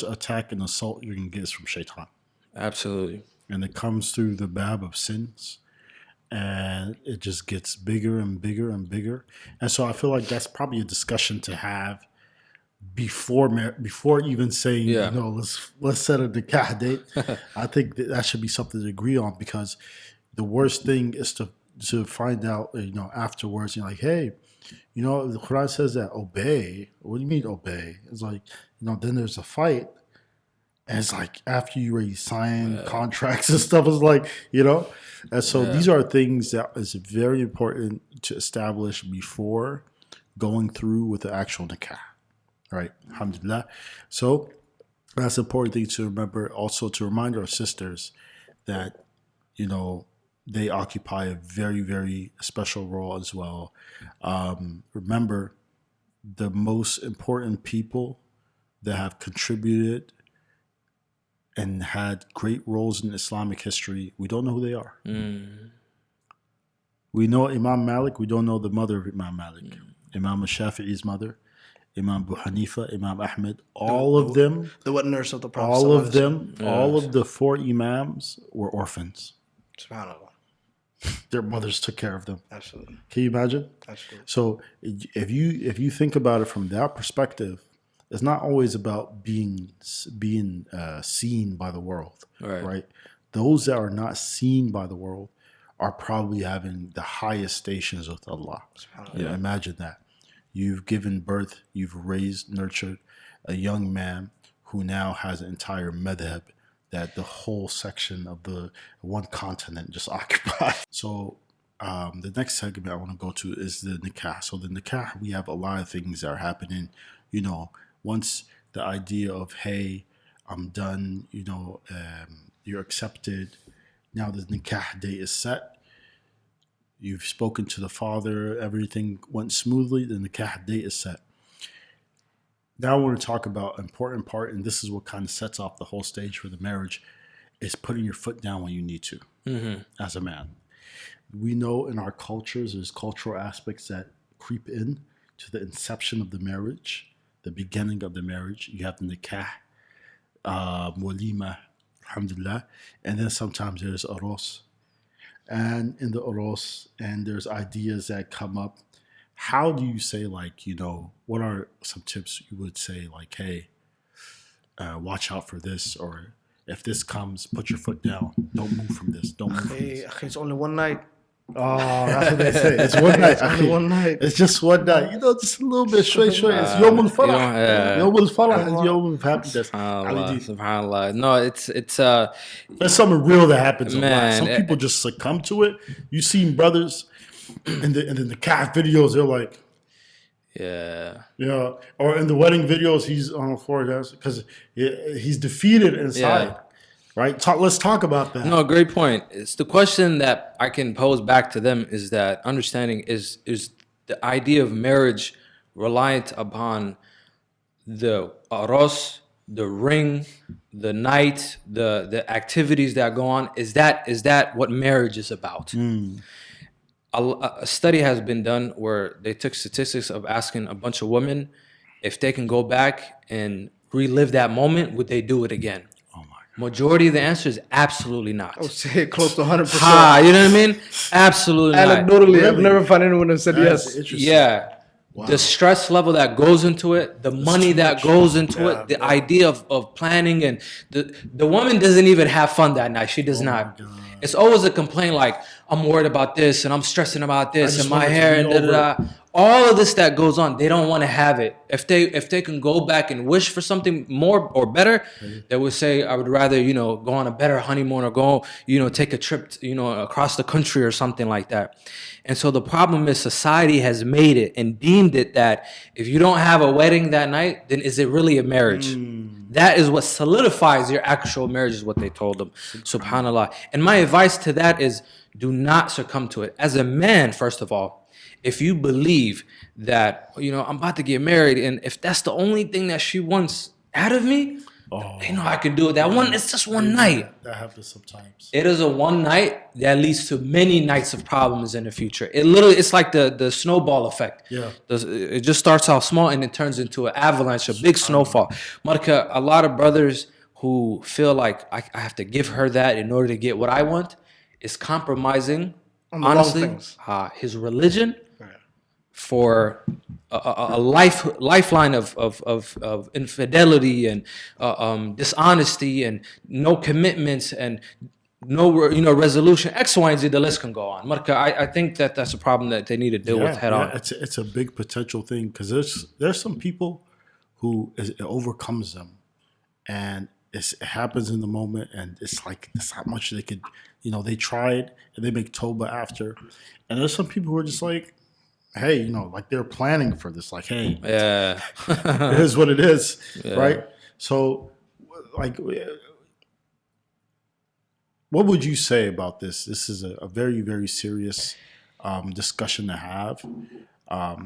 attack and assault you're going to get is from shaitan. Absolutely. And it comes through the bab of sins. And it just gets bigger and bigger and bigger. And so I feel like that's probably a discussion to have before even saying, you know, let's set a nikah date. I think that should be something to agree on, because the worst thing is to find out, you know, afterwards, you're like, hey, you know, the Quran says that obey. What do you mean obey? It's like, you know, then there's a fight. And it's like after you already sign contracts and stuff, it's like, you know. And so these are things that is very important to establish before going through with the actual nikah. Right? Alhamdulillah. So that's an important thing to remember. Also to remind our sisters that, you know, they occupy a very, very special role as well. Remember, the most important people that have contributed and had great roles in Islamic history, we don't know who they are. We know Imam Malik, we don't know the mother of Imam Malik. Imam Shafi'i's mother, Imam Abu Hanifa, Imam Ahmed, all of them. The witness of the Prophet. All of them, all of the four Imams were orphans. SubhanAllah. Their mothers took care of them. Absolutely. Can you imagine? Absolutely. So if you think about it from that perspective, it's not always about being seen by the world, right? Those that are not seen by the world are probably having the highest stations with Allah. Yeah, imagine that. You've given birth, you've raised, nurtured a young man who now has an entire madhab that the whole section of the one continent just occupies. So the next segment I want to go to is the nikah. So the nikah, we have a lot of things that are happening. You know, once the idea of, hey, I'm done, you know, you're accepted. Now the nikah date is set. You've spoken to the father. Everything went smoothly. The nikah date is set. Now I want to talk about an important part, and this is what kind of sets off the whole stage for the marriage, is putting your foot down when you need to as a man. We know in our cultures, there's cultural aspects that creep in to the inception of the marriage, the beginning of the marriage. You have the nikah, walima, alhamdulillah, and then sometimes there's aros. And in the aros, and there's ideas that come up. How do you say, like, you know, what are some tips you would say, like, hey, watch out for this, or if this comes, put your foot down. Don't move from this. Don't move from this. It's only one night. Oh, that's what they say. It's one night. It's only one night. It's just one night. You know, just a little bit straight. It's Yom al-Farah. Yom al-Farah is Yom al-Happiness. SubhanAllah. No, it's there's something real that happens. Man, some people just succumb to it. You seen brothers in the calf videos, they're like, yeah, or in the wedding videos, he's on the floor because he's defeated inside. Right? Let's talk about that. No, great point. It's the question that I can pose back to them is that understanding is the idea of marriage reliant upon the aros, the ring, the night, the activities that go on. Is that what marriage is about? A study has been done where they took statistics of asking a bunch of women if they can go back and relive that moment, would they do it again? Oh my God. Majority of the answer is absolutely not. I would say close to 100%. You know what I mean? Absolutely not. Anecdotally, I've never found anyone who said That's yes. interesting. Yeah. Wow. The stress level that goes into it, the money that goes into it, the idea of planning, and the woman doesn't even have fun that night. She does not. It's always a complaint like, I'm worried about this and I'm stressing about this and my hair and da-da-da. All of this that goes on, they don't want to have it. If they can go back and wish for something more or better, they would say, I would rather, go on a better honeymoon or go, take a trip, across the country or something like that. And so the problem is society has made it and deemed it that if you don't have a wedding that night, then is it really a marriage? That is what solidifies your actual marriage, is what they told them. SubhanAllah. And my advice to that is, do not succumb to it. As a man, first of all, if you believe that, I'm about to get married, and if that's the only thing that she wants out of me, I can do it. It's just one night. That happens sometimes. It is a one night that leads to many nights of problems in the future. It's like the snowball effect. Yeah. It just starts off small and it turns into an avalanche, a big snowfall. Marka, a lot of brothers who feel like I have to give her that in order to get what I want is compromising, honestly, his religion for a lifeline of infidelity and dishonesty and no commitments and no resolution. X, Y, and Z. The list can go on. Marka, I think that's a problem that they need to deal with head on. It's a big potential thing because there's some people who it overcomes them, and it happens in the moment, and it's like there's not much they could. They tried and they make Toba after, and there's some people who are just like, hey, like they're planning for this. Like, hey, it is what it is, right? So, like, what would you say about this? This is a very, very serious discussion to have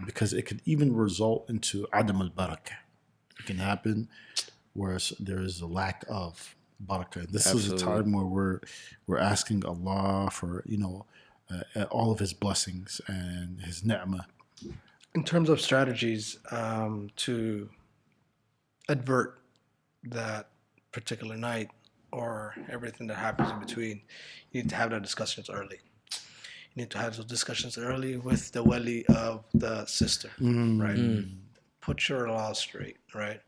because it could even result into Adam al-Barakah. It can happen where there is a lack of barakah. This is a time where we're asking Allah for, all of His blessings and His ni'mah. In terms of strategies to advert that particular night or everything that happens in between, you need to have those discussions early. You need to have those discussions early with the wali of the sister, right? Put your law straight, right?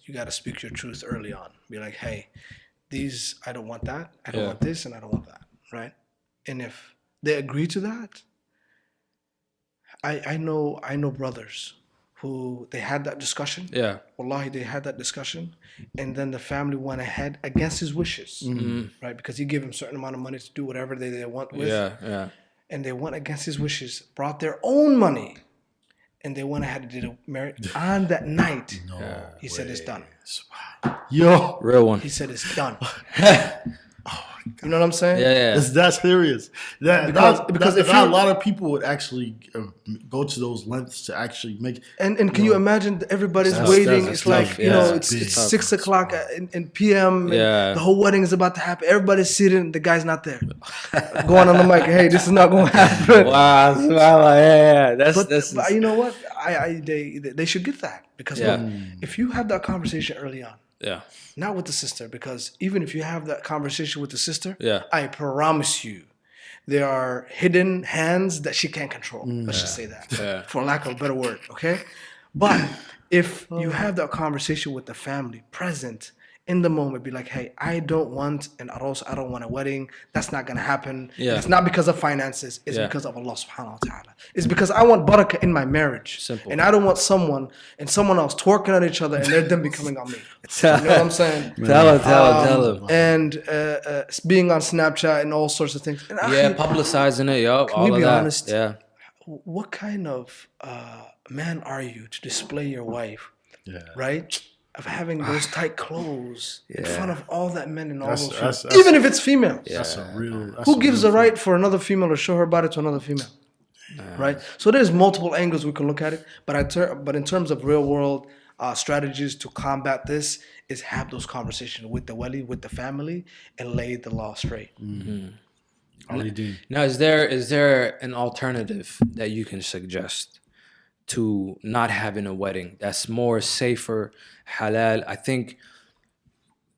You got to speak your truth early on. Be like, hey, I don't want that. I don't want this, and I don't want that, right? And if they agree to that, I know brothers who they had that discussion. Yeah. Wallahi, they had that discussion, and then the family went ahead against his wishes, right? Because he gave him a certain amount of money to do whatever they want with. Yeah. And they went against his wishes, brought their own money, and they went ahead and did a marriage on that night. He said it's done. Yo, real one. He said it's done. You know what I'm saying? Yeah. It's that serious. Because if a lot of people would actually go to those lengths to actually make. And can you imagine everybody's waiting? It's like it's 6 o'clock in PM. And the whole wedding is about to happen. Everybody's sitting. The guy's not there. Going on the mic. Hey, this is not going to happen. Wow. But you know what? They should get that because look, if you have that conversation early on. Yeah. Not with the sister, because even if you have that conversation with the sister, I promise you, there are hidden hands that she can't control. Let's just say that, for lack of a better word, okay? But if you have that conversation with the family present in the moment, be like, hey, I don't want an aros, I don't want a wedding. That's not going to happen. Yeah. It's not because of finances. It's because of Allah subhanahu wa ta'ala. It's because I want barakah in my marriage. Simple. And I don't want someone and someone else twerking on each other and they're them becoming on me. You know what I'm saying? Tell him. And being on Snapchat and all sorts of things. And publicizing it, can we be honest? Yeah. What kind of man are you to display your wife, right? Of having those tight clothes in front of all that men and all those females. Even if it's female. That's a real. Who gives the right for another female to show her body to another female? right? So there's multiple angles we can look at it, but in terms of real world strategies to combat this, is have those conversations with the wali, with the family, and lay the law straight. Ali. Now, is there an alternative that you can suggest to not having a wedding that's more safer, halal? I think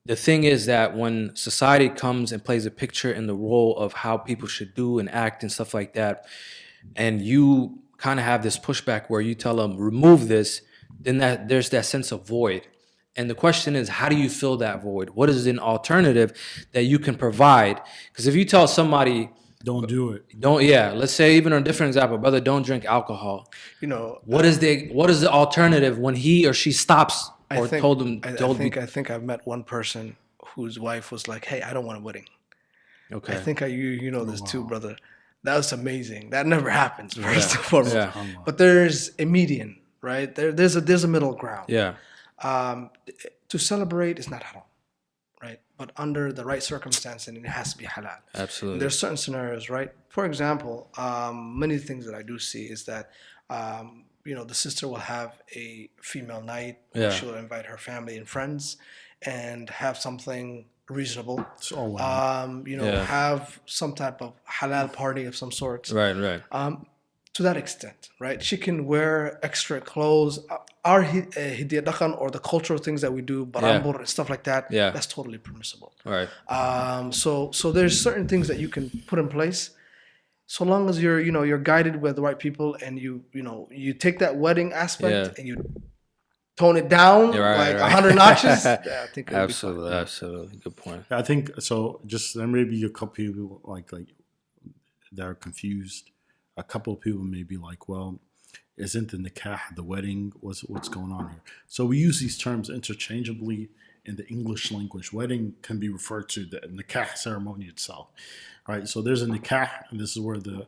the thing is that when society comes and plays a picture in the role of how people should do and act and stuff like that, and you kind of have this pushback where you tell them remove this, then that there's that sense of void. And the question is, how do you fill that void? What is an alternative that you can provide? Because if you tell somebody, Don't do it. let's say even a different example, brother, don't drink alcohol. What is the alternative when he or she stops or told them? I think I've met one person whose wife was like, "Hey, I don't want a wedding." Okay. I think you know this too, brother. That was amazing. That never happens, first and foremost. Yeah. But there's a median, right? There's a middle ground. Yeah. To celebrate is not haram, right? But under the right circumstance, and it has to be halal. Absolutely. There's certain scenarios, right? For example, many things that I do see is that, the sister will have a female night. Yeah. She'll invite her family and friends and have something reasonable. It's all wow. Have some type of halal party of some sort. Right. To that extent, right? She can wear extra clothes. Our hidiyah dakhan, or the cultural things that we do, barambur and stuff like that, that's totally permissible. Right. So there's certain things that you can put in place, so long as you're guided with the right people, and you take that wedding aspect and you tone it down 100 notches. I think absolutely good point. I think so. Just there may be a couple people like that are confused. A couple of people may be like, well, isn't the nikah, the wedding, what's going on here? So we use these terms interchangeably in the English language. Wedding can be referred to the nikah ceremony itself, right? So there's a nikah, and this is where the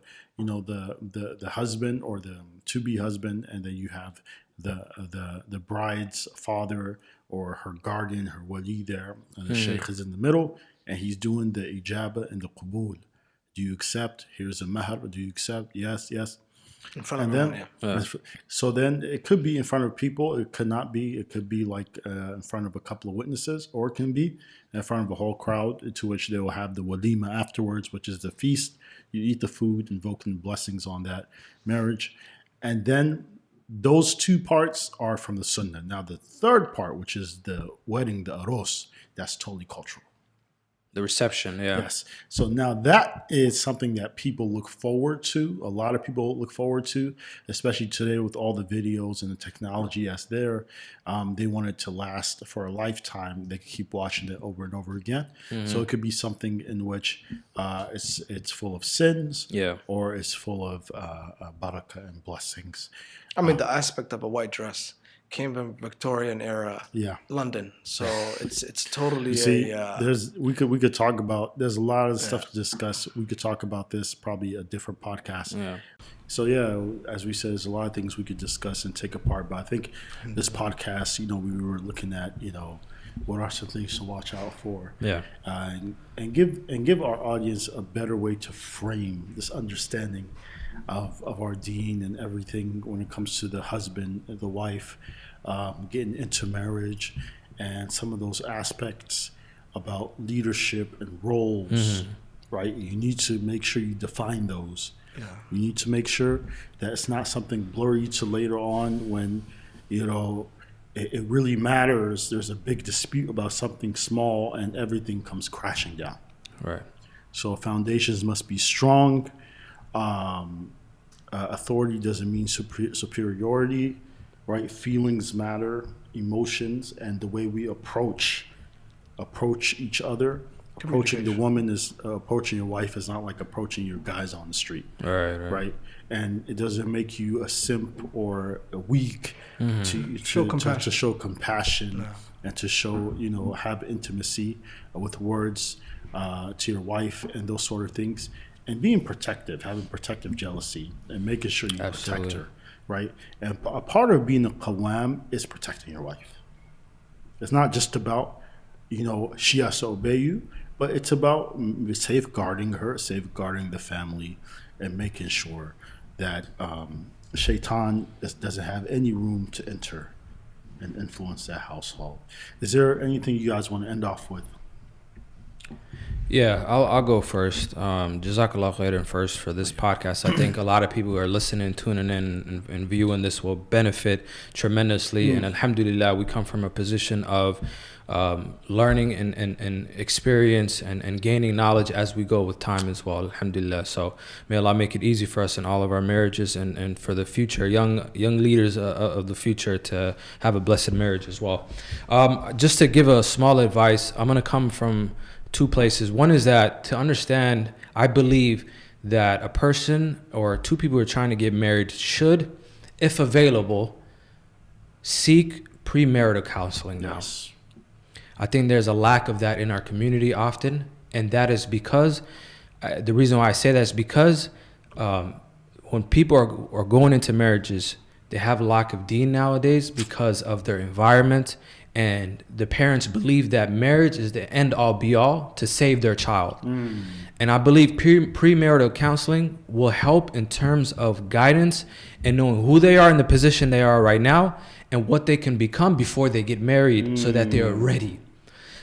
husband or the to-be husband, and then you have the bride's father or her guardian, her wali there, and the sheikh is in the middle, and he's doing the ijaba and the qabul. Do you accept? Here's a mahar. Do you accept? Yes. In front of everyone, So then it could be in front of people. It could not be. It could be like in front of a couple of witnesses, or it can be in front of a whole crowd, to which they will have the walima afterwards, which is the feast. You eat the food, invoking blessings on that marriage. And then those two parts are from the sunnah. Now the third part, which is the wedding, the aros, that's totally cultural. The reception, Yes. So now that is something that people look forward to. A lot of people look forward to, especially today with all the videos and the technology that's there. They want it to last for a lifetime. They can keep watching it over and over again. So it could be something in which it's full of sins, or it's full of barakah and blessings. I mean, the aspect of a white dress came from Victorian era London, so it's totally we could talk about, there's a lot of stuff to discuss. We could talk about this probably a different podcast. So as we said, there's a lot of things we could discuss and take apart, but I think this podcast, we were looking at what are some things to watch out for, and give our audience a better way to frame this understanding of our deen and everything when it comes to the husband, the wife, getting into marriage, and some of those aspects about leadership and roles, right? You need to make sure you define those. You need to make sure that it's not something blurry to later on when, it really matters. There's a big dispute about something small and everything comes crashing down. Right. So foundations must be strong. Authority doesn't mean superiority, right? Feelings matter, emotions, and the way we approach each other. Approaching the woman is approaching your wife is not like approaching your guys on the street, right? And it doesn't make you a simp or a weak to show compassion and to show have intimacy with words to your wife and those sort of things. And being protective, having protective jealousy, and making sure you protect her, right? And a part of being a qawwam is protecting your wife. It's not just about, she has to obey you, but it's about safeguarding her, safeguarding the family, and making sure that shaitan doesn't have any room to enter and influence that household. Is there anything you guys want to end off with? Yeah, I'll go first. Jazakallah khairan first for this podcast. I think a lot of people who are listening, tuning in, and viewing this will benefit tremendously. And alhamdulillah, we come from a position of learning and experience and gaining knowledge as we go with time as well, alhamdulillah. So may Allah make it easy for us in all of our marriages and for the future, young leaders of the future to have a blessed marriage as well. Just to give a small advice, I'm going to come from two places. One is that to understand, I believe that a person or two people who are trying to get married should, if available, seek premarital counseling now. Yes. I think there's a lack of that in our community often, and that is because, the reason why I say that is because when people are going into marriages, they have a lack of deen nowadays because of their environment, and the parents believe that marriage is the end-all be-all to save their child. And I believe premarital counseling will help in terms of guidance and knowing who they are in the position they are right now and what they can become before they get married so that they are ready.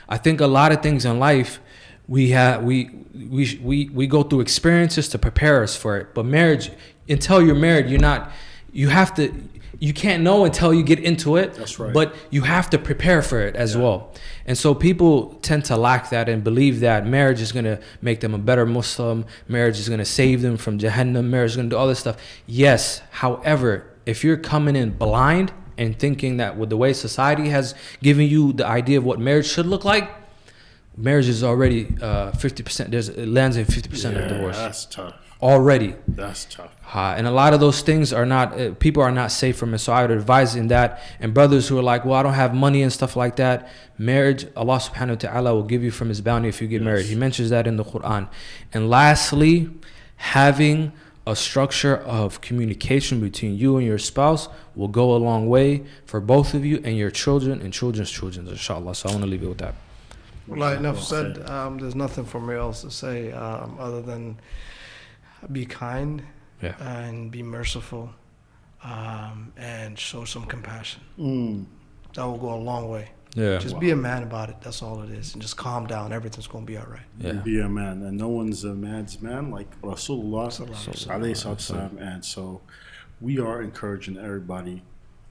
I think a lot of things in life we go through experiences to prepare us for it. But marriage, until you're married, you can't know until you get into it. That's right. But you have to prepare for it as well. And so people tend to lack that and believe that marriage is going to make them a better Muslim. Marriage is going to save them from Jahannam. Marriage is going to do all this stuff. Yes. However, if you're coming in blind and thinking that with the way society has given you the idea of what marriage should look like, marriage is already 50%. It lands in 50% of divorce. That's tough. Already. That's tough. And a lot of those things are not, people are not safe from it. So I would advise in that. And brothers who are like, well, I don't have money and stuff like that. Marriage, Allah subhanahu wa ta'ala will give you from his bounty if you get married. He mentions that in the Quran. And lastly, having a structure of communication between you and your spouse will go a long way for both of you and your children and children's children, inshallah. So I want to leave it with that. Well, enough said. There's nothing for me else to say other than be kind and be merciful and show some compassion. That will go a long way. Just be a man about it. That's all it is. And just calm down. Everything's going to be all right. Be a man. And no one's a man's man like Rasulullah alayhi salatu. And so we are encouraging everybody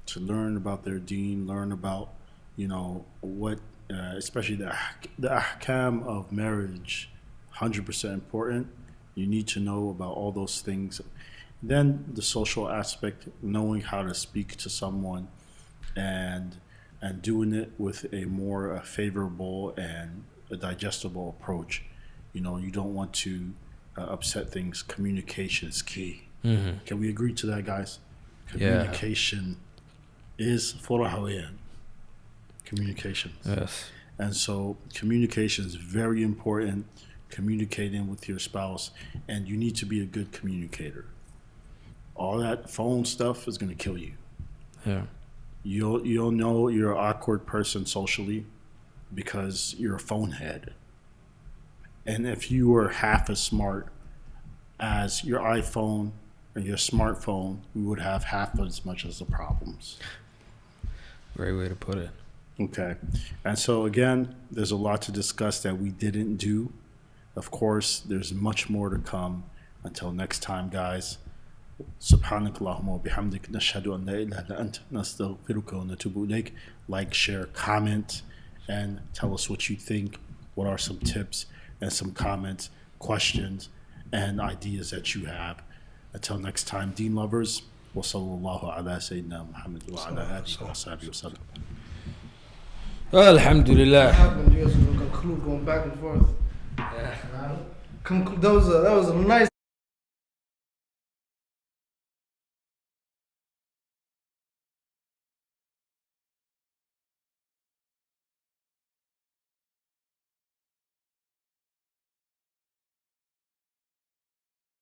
to learn about their deen, learn about, what, especially the ahkam of marriage, 100% important. You need to know about all those things. Then the social aspect, knowing how to speak to someone and doing it with a more favorable and a digestible approach. You don't want to upset things. Communication is key. Can we agree to that, guys? Communication is furahawiyan. Communication. Yes. And so communication is very important. Communicating with your spouse, and you need to be a good communicator. All that phone stuff is going to kill you. You'll know you're an awkward person socially because you're a phone head. And if you were half as smart as your iPhone or your smartphone, we would have half as much as the problems. Great way to put it. Okay. And so again, there's a lot to discuss that we didn't do. Of course, there's much more to come. Until next time, guys. Subhanak Allahumma wa bihamdik nashhadu an la ilaha illa anta nastaghfiruka wa natubu ilayk. Like, share, comment, and tell us what you think. What are some tips and some comments, questions, and ideas that you have. Until next time, Deen lovers. Wa sallallahu ala sayyidina Muhammad wa ala alihi wa sahbihi wa sallam. Alhamdulillah. What happened? You guys were going to conclude going back and forth. That was a nice